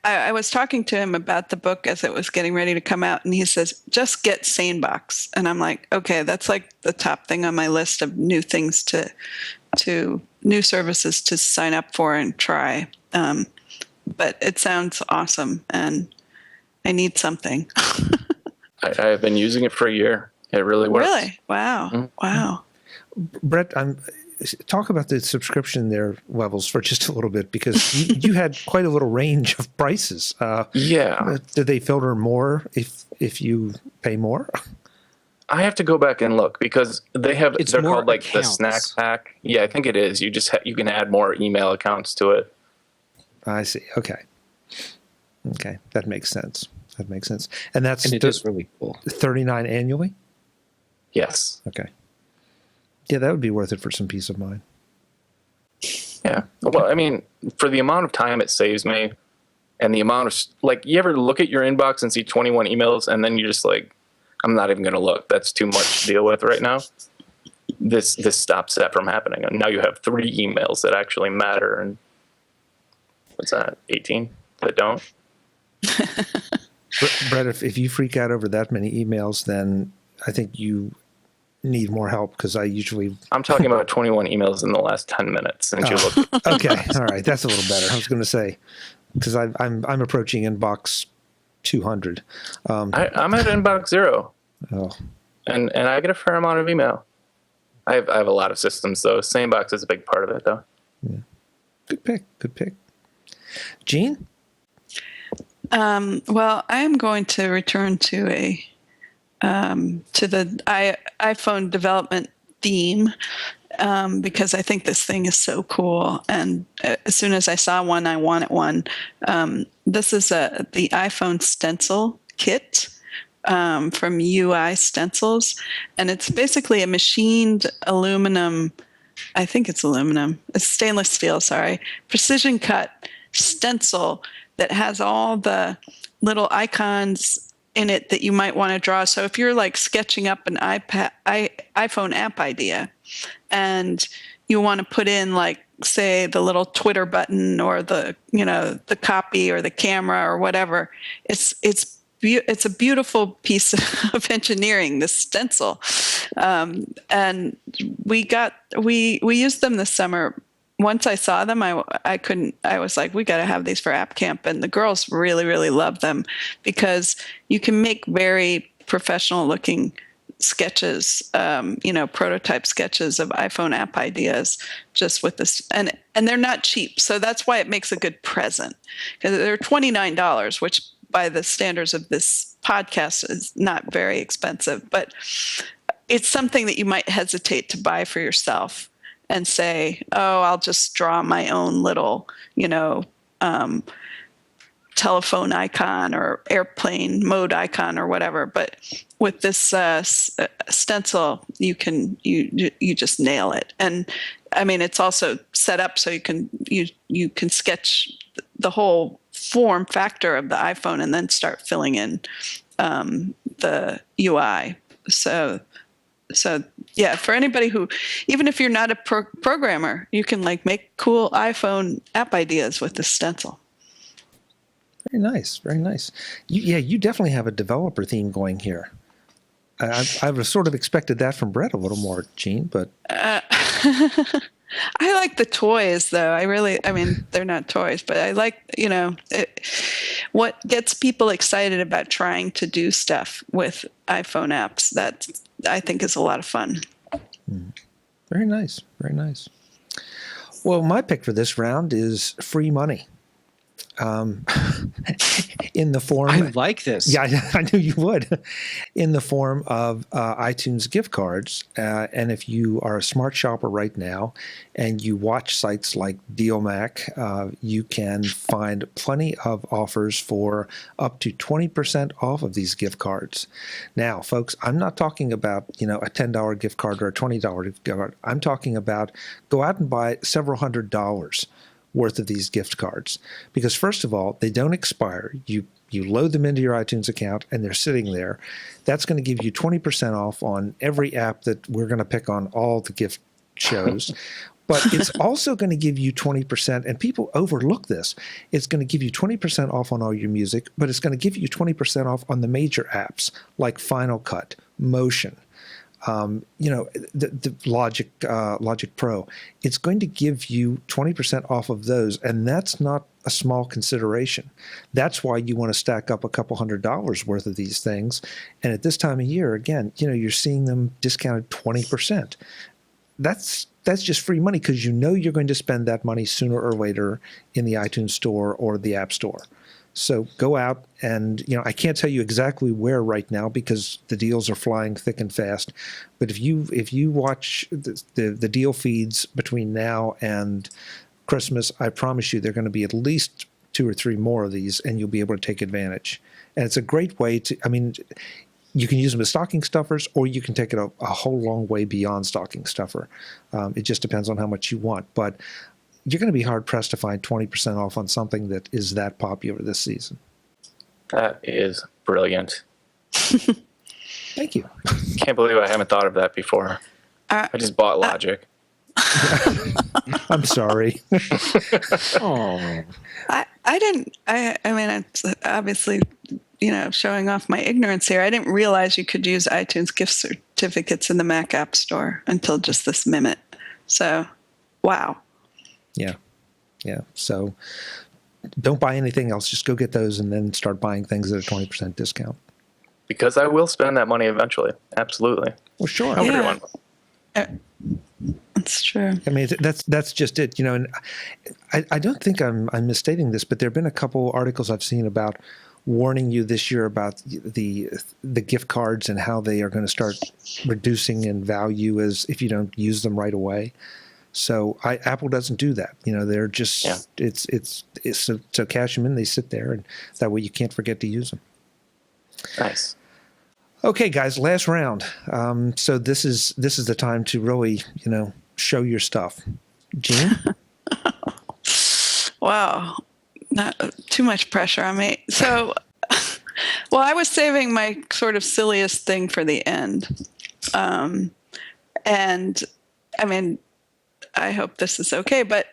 I was talking to him about the book as it was getting ready to come out, and he says, just get SaneBox. And I'm like, okay, that's like the top thing on my list of new things to new services to sign up for and try. But it sounds awesome, and I need something. I've been using it for a year. It really works. Really? Wow. Mm-hmm. Wow. Brett, talk about the subscription levels for just a little bit, because you had quite a little range of prices. Yeah. Do they filter more if you pay more? I have to go back and look, because they're called like accounts. The Snack Pack. Yeah, I think it is. You just you can add more email accounts to it. I see. Okay, that makes sense. And it is really cool. $39 annually? Yes. Okay. Yeah, that would be worth it for some peace of mind. Yeah. Well, I mean, for the amount of time it saves me, and the amount of you ever look at your inbox and see 21 emails, and then you're just like, I'm not even going to look. That's too much to deal with right now. This stops that from happening. And now you have 3 emails that actually matter, and what's that? 18 that don't. Brett, if you freak out over that many emails, then I think you need more help, because I'm talking about 21 emails in the last 10 minutes since you looked. Okay, all right, that's a little better. I was going to say, because I'm approaching inbox 200. I'm at inbox 0. Oh, and I get a fair amount of email. I have a lot of systems though. SaneBox is a big part of it though. Yeah. Good pick. Gene? Well, I am going to return to the iPhone development theme, because I think this thing is so cool. And as soon as I saw one, I wanted one. This is the iPhone stencil kit from UI Stencils. And it's basically a machined aluminum. I think it's aluminum. It's stainless steel, sorry. Precision cut stencil that has all the little icons in it that you might want to draw. So if you're like sketching up an iPhone app idea, and you want to put in like, say, the little Twitter button or the copy or the camera or whatever, it's a beautiful piece of engineering, this stencil. And we used them this summer. Once I saw them, I was like, we got to have these for App Camp. And the girls really, really love them, because you can make very professional looking sketches, prototype sketches of iPhone app ideas just with this. And they're not cheap. So that's why it makes a good present, because they're $29, which by the standards of this podcast is not very expensive, but it's something that you might hesitate to buy for yourself and say, oh, I'll just draw my own little, telephone icon or airplane mode icon or whatever. But with this stencil, you just nail it. And I mean, it's also set up so you can sketch the whole form factor of the iPhone and then start filling in the UI. So yeah, for anybody who, even if you're not a programmer, you can like make cool iPhone app ideas with this stencil. Very nice, very nice. You definitely have a developer theme going here. I would sort of expected that from Brett a little more, Gene, but I like the toys, though. I mean, they're not toys, but I like, what gets people excited about trying to do stuff with iPhone apps. That I think is a lot of fun. Very nice, very nice. Well, my pick for this round is free money. In the form, I like this. Yeah, I knew you would. In the form of iTunes gift cards, and if you are a smart shopper right now, and you watch sites like DealMac, you can find plenty of offers for up to 20% off of these gift cards. Now, folks, I'm not talking about a $10 gift card or a $20 gift card. I'm talking about go out and buy several $100s worth of these gift cards, because first of all, they don't expire. You load them into your iTunes account and they're sitting there. That's going to give you 20% off on every app that we're going to pick on all the gift shows. But it's also going to give you 20%, and people overlook this. It's going to give you 20% off on all your music, but it's going to give you 20% off on the major apps like Final Cut, Motion, the Logic Pro. It's going to give you 20% off of those, and that's not a small consideration. That's why you want to stack up a couple $100s worth of these things. And at this time of year, again, you're seeing them discounted 20%. That's just free money, because you're going to spend that money sooner or later in the iTunes store or the App Store. So go out and, I can't tell you exactly where right now because the deals are flying thick and fast. But if you watch the deal feeds between now and Christmas, I promise you there are going to be at least 2 or 3 more of these, and you'll be able to take advantage. And it's a great way to, you can use them as stocking stuffers, or you can take it a whole long way beyond stocking stuffer. It just depends on how much you want. But you're going to be hard-pressed to find 20% off on something that is that popular this season. That is brilliant. Thank you. Can't believe I haven't thought of that before. I just bought Logic. I'm sorry. Oh, It's obviously, showing off my ignorance here. I didn't realize you could use iTunes gift certificates in the Mac App Store until just this minute. So, wow. Yeah. So don't buy anything else. Just go get those and then start buying things at a 20% discount. Because I will spend that money eventually. Absolutely. Well, sure. Everyone. That's true. That's just it. And I don't think I'm misstating this, but there have been a couple articles I've seen about warning you this year about the gift cards and how they are going to start reducing in value as if you don't use them right away. So Apple doesn't do that. They're just it's so cash them in. They sit there, and that way you can't forget to use them. Nice. Okay, guys, last round. So this is the time to really show your stuff. Gene? Wow, not too much pressure on me. So, well, I was saving my sort of silliest thing for the end, and I hope this is okay, but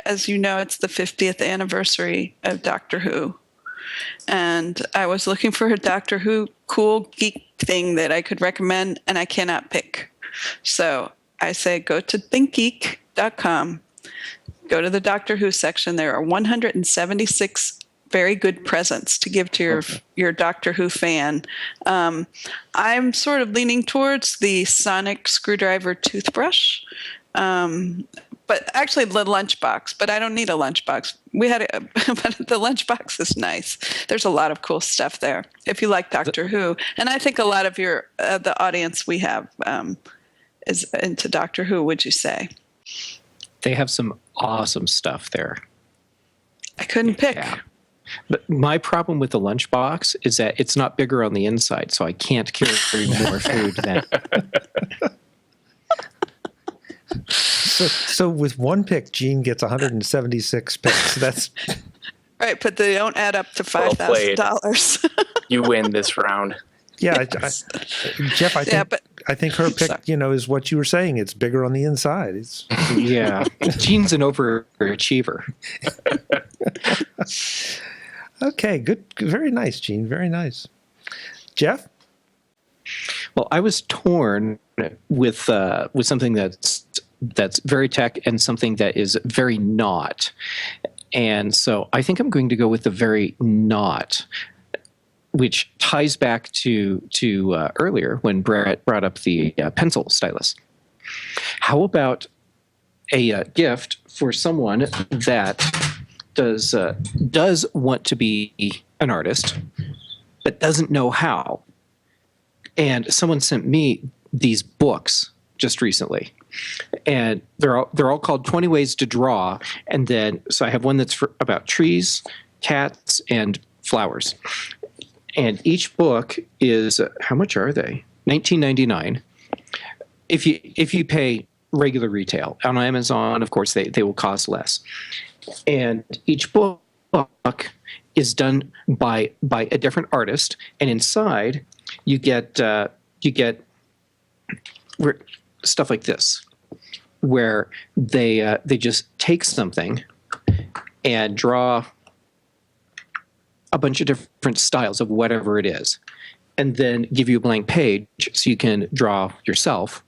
as you know, it's the 50th anniversary of Doctor Who. And I was looking for a Doctor Who cool geek thing that I could recommend, and I cannot pick. So I say go to thinkgeek.com, go to the Doctor Who section. There are 176 very good presents to give to your Doctor Who fan. I'm sort of leaning towards the sonic screwdriver toothbrush. But actually the lunchbox, but I don't need a lunchbox. But the lunchbox is nice. There's a lot of cool stuff there if you like Doctor Who. And I think a lot of the audience we have is into Doctor Who, would you say? They have some awesome stuff there. I couldn't pick. Yeah. But my problem with the lunchbox is that it's not bigger on the inside, so I can't carry more food than. So with one pick, Gene gets 176 picks. That's Right, but they don't add up to Well played. $5,000. You win this round. yeah, Jeff. I think her pick, Sorry. is what you were saying. It's bigger on the inside. It's Yeah, Gene's an overachiever. okay. Good. Very nice, Gene. Very nice. Jeff. Well, I was torn with something that's very tech and something that is very not. And so I think I'm going to go with the very not, which ties back to earlier when Brett brought up the pencil stylus. How about a gift for someone that does want to be an artist, but doesn't know how? And someone sent me these books just recently, and they're all called 20 Ways to Draw. And then, so I have one that's about trees, cats, and flowers. And each book is, how much are they? $19.99. If you pay regular retail. On Amazon, of course, they will cost less. And each book is done by a different artist, and inside you get stuff like this, where they just take something and draw a bunch of different styles of whatever it is, and then give you a blank page so you can draw yourself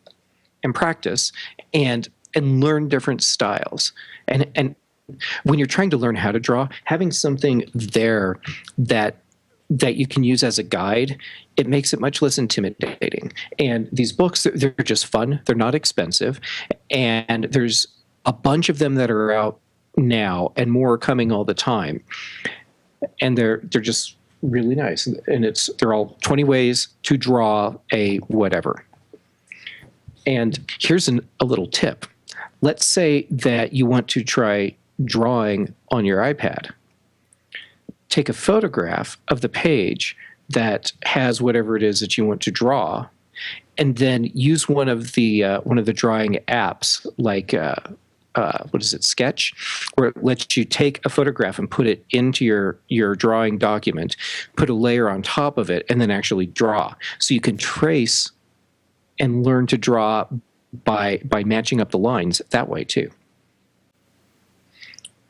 and practice and learn different styles. And when you're trying to learn how to draw, having something there that you can use as a guide, it makes it much less intimidating. And these books, they're just fun. They're not expensive. And there's a bunch of them that are out now, and more are coming all the time. And they're just really nice. And they're all 20 ways to draw a whatever. And here's a little tip. Let's say that you want to try drawing on your iPad. Take a photograph of the page that has whatever it is that you want to draw, and then use one of the drawing apps, like what is it, Sketch, where it lets you take a photograph and put it into your drawing document, put a layer on top of it, and then actually draw. So you can trace and learn to draw by matching up the lines that way too.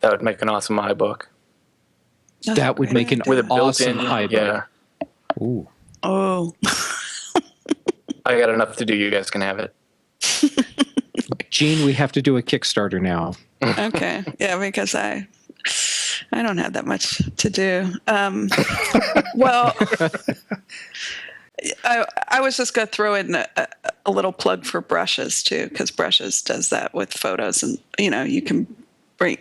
That would make an awesome iBook. That would make an With a awesome built-in, iBook. yeah. Ooh. Oh. I got enough to do. You guys can have it. Gene, we have to do a Kickstarter now. Okay. Yeah, because I don't have that much to do. Well, I was just going to throw in a little plug for Brushes too, because Brushes does that with photos, and you can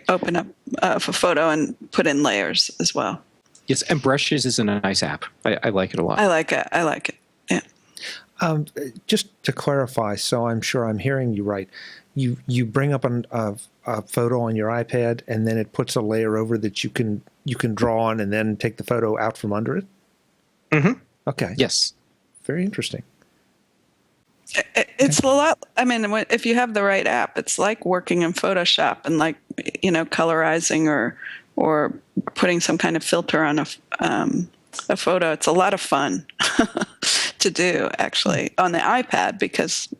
open up a photo and put in layers as well. Yes, and Brushes is a nice app. I like it a lot. I like it. Yeah. Just to clarify, so I'm sure I'm hearing you right. You bring up a photo on your iPad, and then it puts a layer over that you can draw on, and then take the photo out from under it. Mm-hmm. Okay. Yes. Very interesting. It's a lot. I mean, if you have the right app, it's like working in Photoshop and colorizing or putting some kind of filter on a photo. It's a lot of fun to do actually on the iPad, because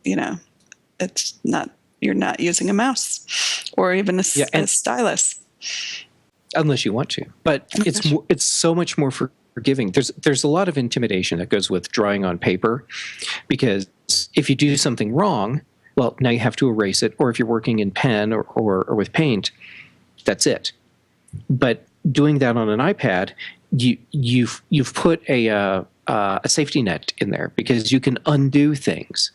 it's not, you're not using a mouse or even a stylus, unless you want to. But it's so much more forgiving. There's a lot of intimidation that goes with drawing on paper, because if you do something wrong, well, now you have to erase it. Or if you're working in pen or with paint, that's it. But doing that on an iPad, you've put a safety net in there, because you can undo things.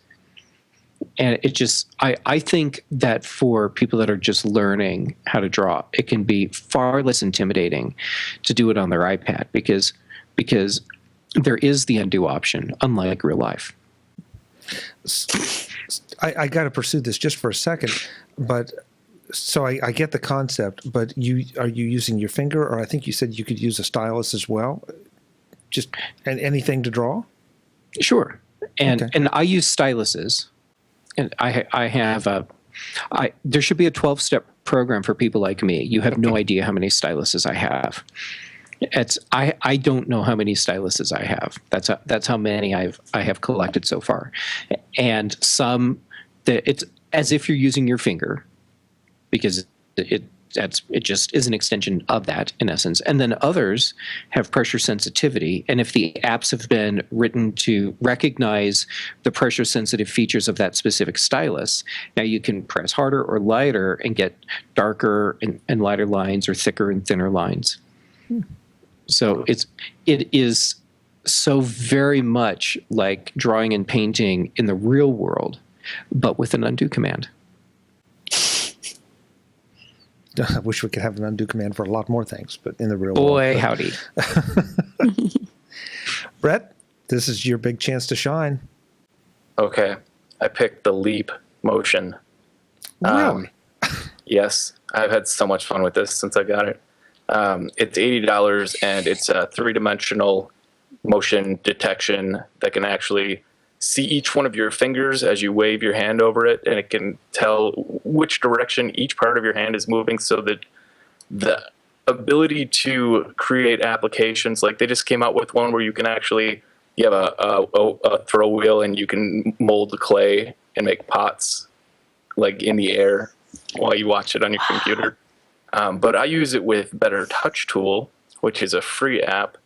And it just, I think that for people that are just learning how to draw, it can be far less intimidating to do it on their iPad, because there is the undo option, unlike real life. I got to pursue this just for a second, but So I get the concept, but are you using your finger, or I think you said you could use a stylus as well? Just anything to draw? Sure. And Okay. and I use styluses, and I have there should be a 12-step program for people like me. You have no idea how many styluses I have. I don't know how many styluses I have. That's how many I have collected so far, and some that it's as if you're using your finger, because it just is an extension of that in essence. And then others have pressure sensitivity, and if the apps have been written to recognize the pressure sensitive features of that specific stylus, now you can press harder or lighter and get darker and lighter lines or thicker and thinner lines. So it is so very much like drawing and painting in the real world, but with an undo command. I wish we could have an undo command for a lot more things, but in the real world. Boy, howdy. Brett, this is your big chance to shine. Okay, I picked the Leap Motion. Really? Yes, I've had so much fun with this since I got it. It's $80, and it's a three-dimensional motion detection that can actually see each one of your fingers as you wave your hand over it, and it can tell which direction each part of your hand is moving, so that the ability to create applications, like they just came out with one where you can actually, you have a throw wheel and you can mold the clay and make pots like in the air while you watch it on your computer. But I use it with Better Touch Tool, which is a free app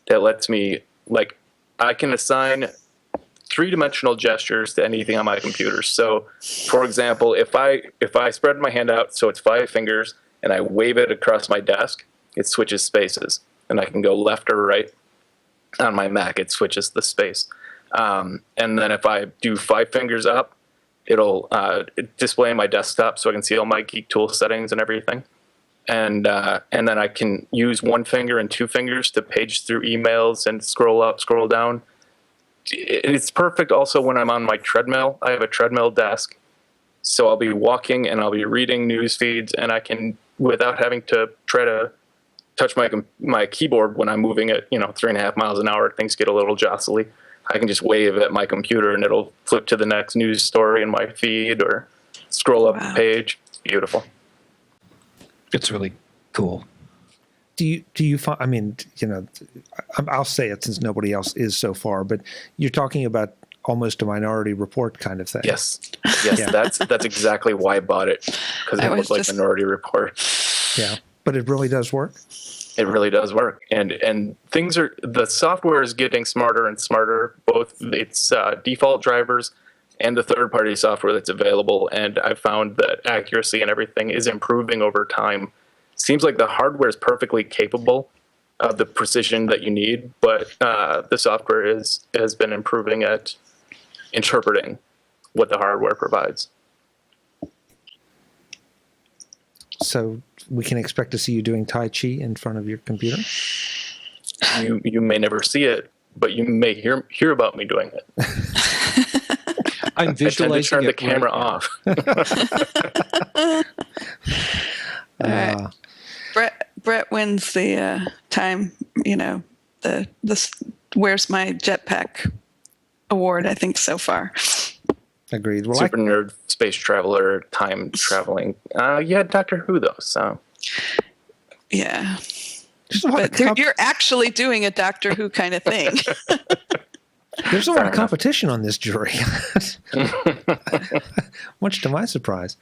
that lets me, like, I can assign three-dimensional gestures to anything on my computer. So, for example, if I spread my hand out so it's 5 fingers and I wave it across my desk, it switches spaces, and I can go left or right. On my Mac, it switches the space. And then if I do 5 fingers up, it'll display my desktop so I can see all my Geek Tool settings and everything. And then I can use 1 finger and 2 fingers to page through emails and scroll up, scroll down. It's perfect also when I'm on my treadmill. I have a treadmill desk, so I'll be walking and I'll be reading news feeds, and I can, without having to try to touch my keyboard when I'm moving at 3.5 miles an hour, things get a little jostly. I can just wave at my computer and it'll flip to the next news story in my feed or scroll up the page. Beautiful. It's really cool. Do you find, I mean, I'll say it since nobody else is so far, but you're talking about almost a Minority Report kind of thing. Yes, Yeah. that's exactly why I bought it, because it was like Minority Report. Yeah, but it really does work. It really does work, and the software is getting smarter and smarter, both its default drivers and the third-party software that's available. And I've found that accuracy and everything is improving over time. Seems like the hardware is perfectly capable of the precision that you need, but the software has been improving at interpreting what the hardware provides. So we can expect to see you doing Tai Chi in front of your computer? You may never see it, but you may hear about me doing it. I'm visualizing I tend to turn the camera off. All right. Brett wins the time, the Where's My Jetpack award, I think, so far. Agreed. Well, Super nerd, space traveler, time traveling. Yeah, Doctor Who, though, so. Yeah. but You're actually doing a Doctor Who kind of thing. there's a lot of competition on this jury. Much to my surprise.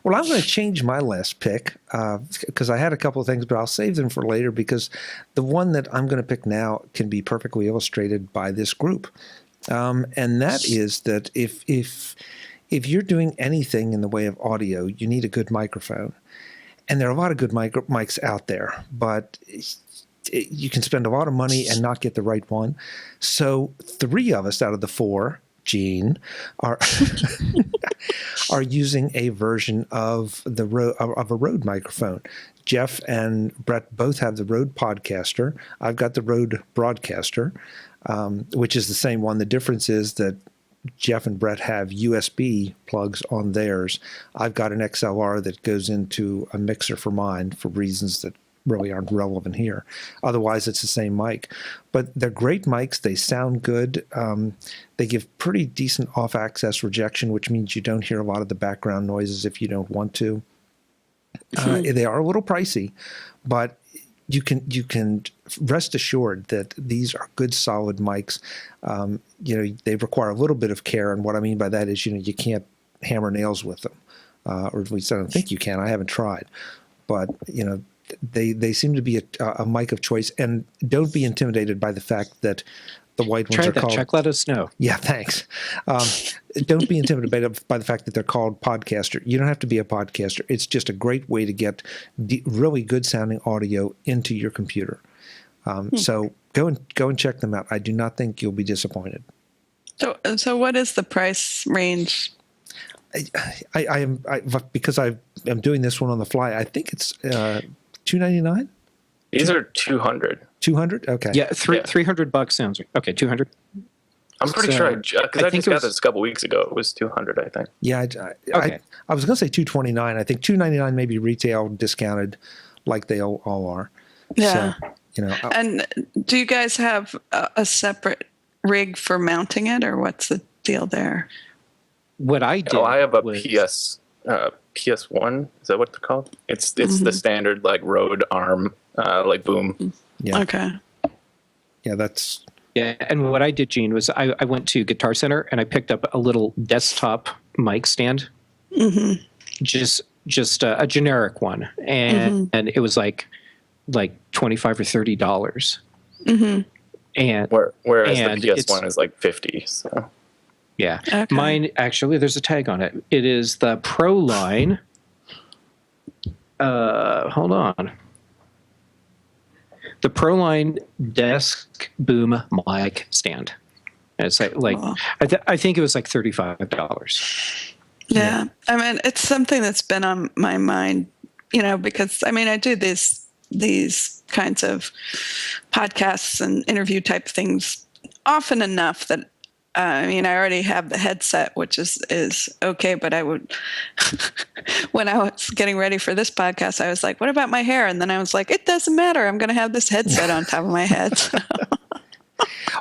Well, I'm going to change my last pick because I had a couple of things, but I'll save them for later because the one that I'm going to pick now can be perfectly illustrated by this group. And that is that if you're doing anything in the way of audio, you need a good microphone. And there are a lot of good mics out there, but you can spend a lot of money and not get the right one. So 3 of us out of the 4, Gene, are using a version of a Rode microphone. Jeff and Brett both have the Rode Podcaster. I've got the Rode Broadcaster, which is the same one. The difference is that Jeff and Brett have USB plugs on theirs. I've got an XLR that goes into a mixer for mine for reasons that really aren't relevant here. Otherwise, it's the same mic. But they're great mics. They sound good. They give pretty decent off-access rejection, which means you don't hear a lot of the background noises if you don't want to. They are a little pricey, but you can rest assured that these are good, solid mics. They require a little bit of care, and what I mean by that is, you can't hammer nails with them, or at least I don't think you can. I haven't tried, but they seem to be a mic of choice. And don't be intimidated by the fact that the white ones are called. Chuck, let us know. Yeah, thanks. Don't be intimidated by the fact that they're called podcaster. You don't have to be a podcaster. It's just a great way to get really good sounding audio into your computer. So go and check them out. I do not think you'll be disappointed. So what is the price range? Because I am doing this one on the fly. I think it's $299. These are 200. 200? Okay. Yeah, $300 sounds right. Okay, 200. I'm pretty sure because I just got this a couple weeks ago. It was 200, I think. Yeah, I was going to say 229. I think 299 may be retail discounted, like they all are. Yeah. So, and do you guys have a separate rig for mounting it, or what's the deal there? What I did. I have a PS1. Is that what they're called? It's the standard like Rode arm boom. Yeah. Okay. Yeah, that's. Yeah, and what I did, Gene, was I went to Guitar Center and I picked up a little desktop mic stand, just a generic one, and it was like $25 or $30. And whereas the PS1 is like 50. So yeah, okay. Mine actually there's a tag on it. It is the Pro Line. Hold on. The ProLine desk boom mic stand. And it's I think it was like $35. Yeah. I mean, it's something that's been on my mind, because I do these kinds of podcasts and interview type things often enough that I already have the headset, which is okay, but I would, when I was getting ready for this podcast, I was like, what about my hair? And then I was like, it doesn't matter. I'm going to have this headset on top of my head. So.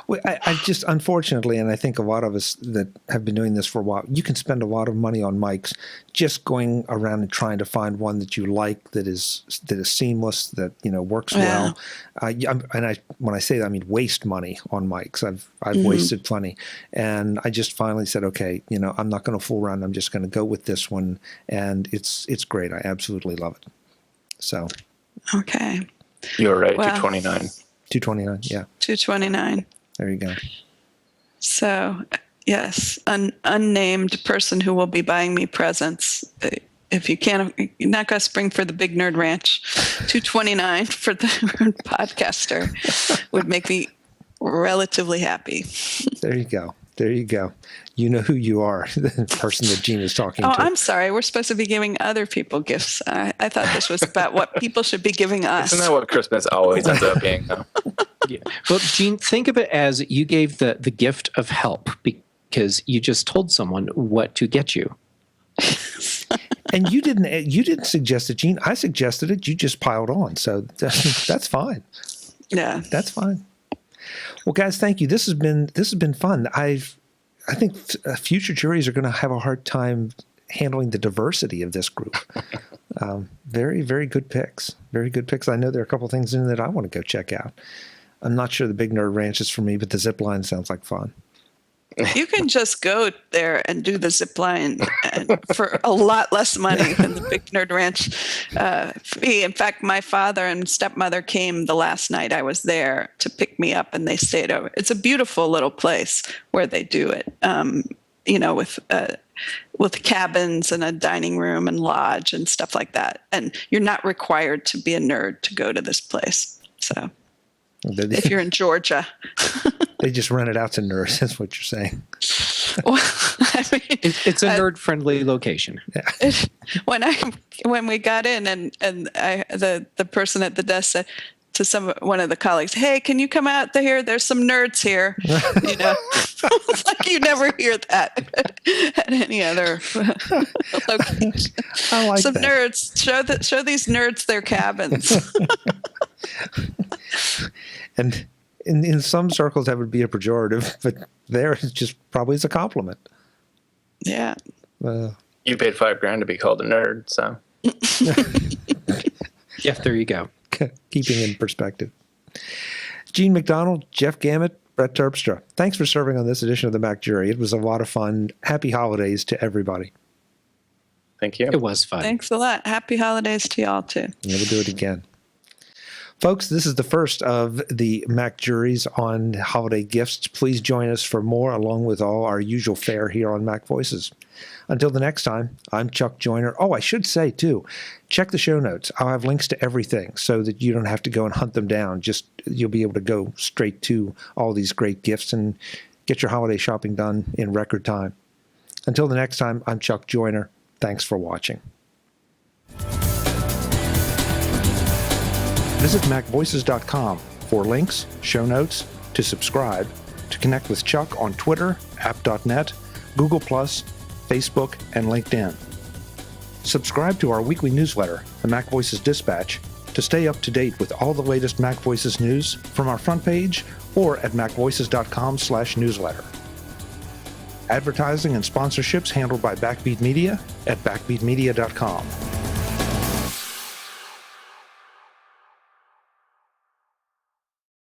Well, I just, unfortunately, and I think a lot of us that have been doing this for a while, you can spend a lot of money on mics just going around and trying to find one that you like, that is seamless, that works well. When I say that, I mean waste money on mics. I've wasted plenty, and I just finally said, okay, I'm not going to fool around. I'm just going to go with this one, and it's great. I absolutely love it. So, okay, you're right. 229. 229. Yeah. 229. There you go. So, yes, an unnamed person who will be buying me presents. If you can't, you're not going to spring for the Big Nerd Ranch. $229 for the podcaster would make me relatively happy. There you go. There you go. You know who you are, the person that Gene is talking to. Oh, I'm sorry. We're supposed to be giving other people gifts. I thought this was about what people should be giving us. Isn't that what Christmas always ends up being, though? Yeah. Well, Gene, think of it as you gave the gift of help because you just told someone what to get you. And you didn't suggest it, Gene. I suggested it. You just piled on. So that's fine. Yeah. That's fine. Well, guys, thank you. This has been fun. I think future juries are going to have a hard time handling the diversity of this group. Very, very good picks. Very good picks. I know there are a couple things in that I want to go check out. I'm not sure the Big Nerd Ranch is for me, but the zip line sounds like fun. You can just go there and do the zip line for a lot less money than the Big Nerd Ranch fee. In fact, my father and stepmother came the last night I was there to pick me up, and they stayed over. It's a beautiful little place where they do it, with cabins and a dining room and lodge and stuff like that. And you're not required to be a nerd to go to this place. So if you're in Georgia. They just rent it out to nerds. That's what you're saying. Well, it's a nerd-friendly location. Yeah. When we got in, and the person at the desk said, to one of the colleagues, "Hey, can you come out here? There's some nerds here." It's like you never hear that at any other location. I like Some that. nerds, show these nerds their cabins. And in some circles, that would be a pejorative, but there it's just probably is a compliment. Yeah. You paid $5,000 to be called a nerd, so. Yeah, there you go. Keeping in perspective. Gene MacDonald, Jeff Gamet, Brett Terpstra. Thanks for serving on this edition of the Mac Jury. It was a lot of fun. Happy holidays to everybody. Thank you. It was fun. Thanks a lot. Happy holidays to y'all too. Yeah, we'll do it again. Folks, this is the first of the Mac Juries on holiday gifts. Please join us for more, along with all our usual fare here on Mac Voices. Until the next time, I'm Chuck Joyner. Oh, I should say, too, check the show notes. I'll have links to everything so that you don't have to go and hunt them down. Just you'll be able to go straight to all these great gifts and get your holiday shopping done in record time. Until the next time, I'm Chuck Joyner. Thanks for watching. Visit MacVoices.com for links, show notes, to subscribe, to connect with Chuck on Twitter, app.net, Google+, Facebook, and LinkedIn. Subscribe to our weekly newsletter, the Mac Voices Dispatch, to stay up to date with all the latest Mac Voices news from our front page or at MacVoices.com/newsletter. Advertising and sponsorships handled by Backbeat Media at BackbeatMedia.com.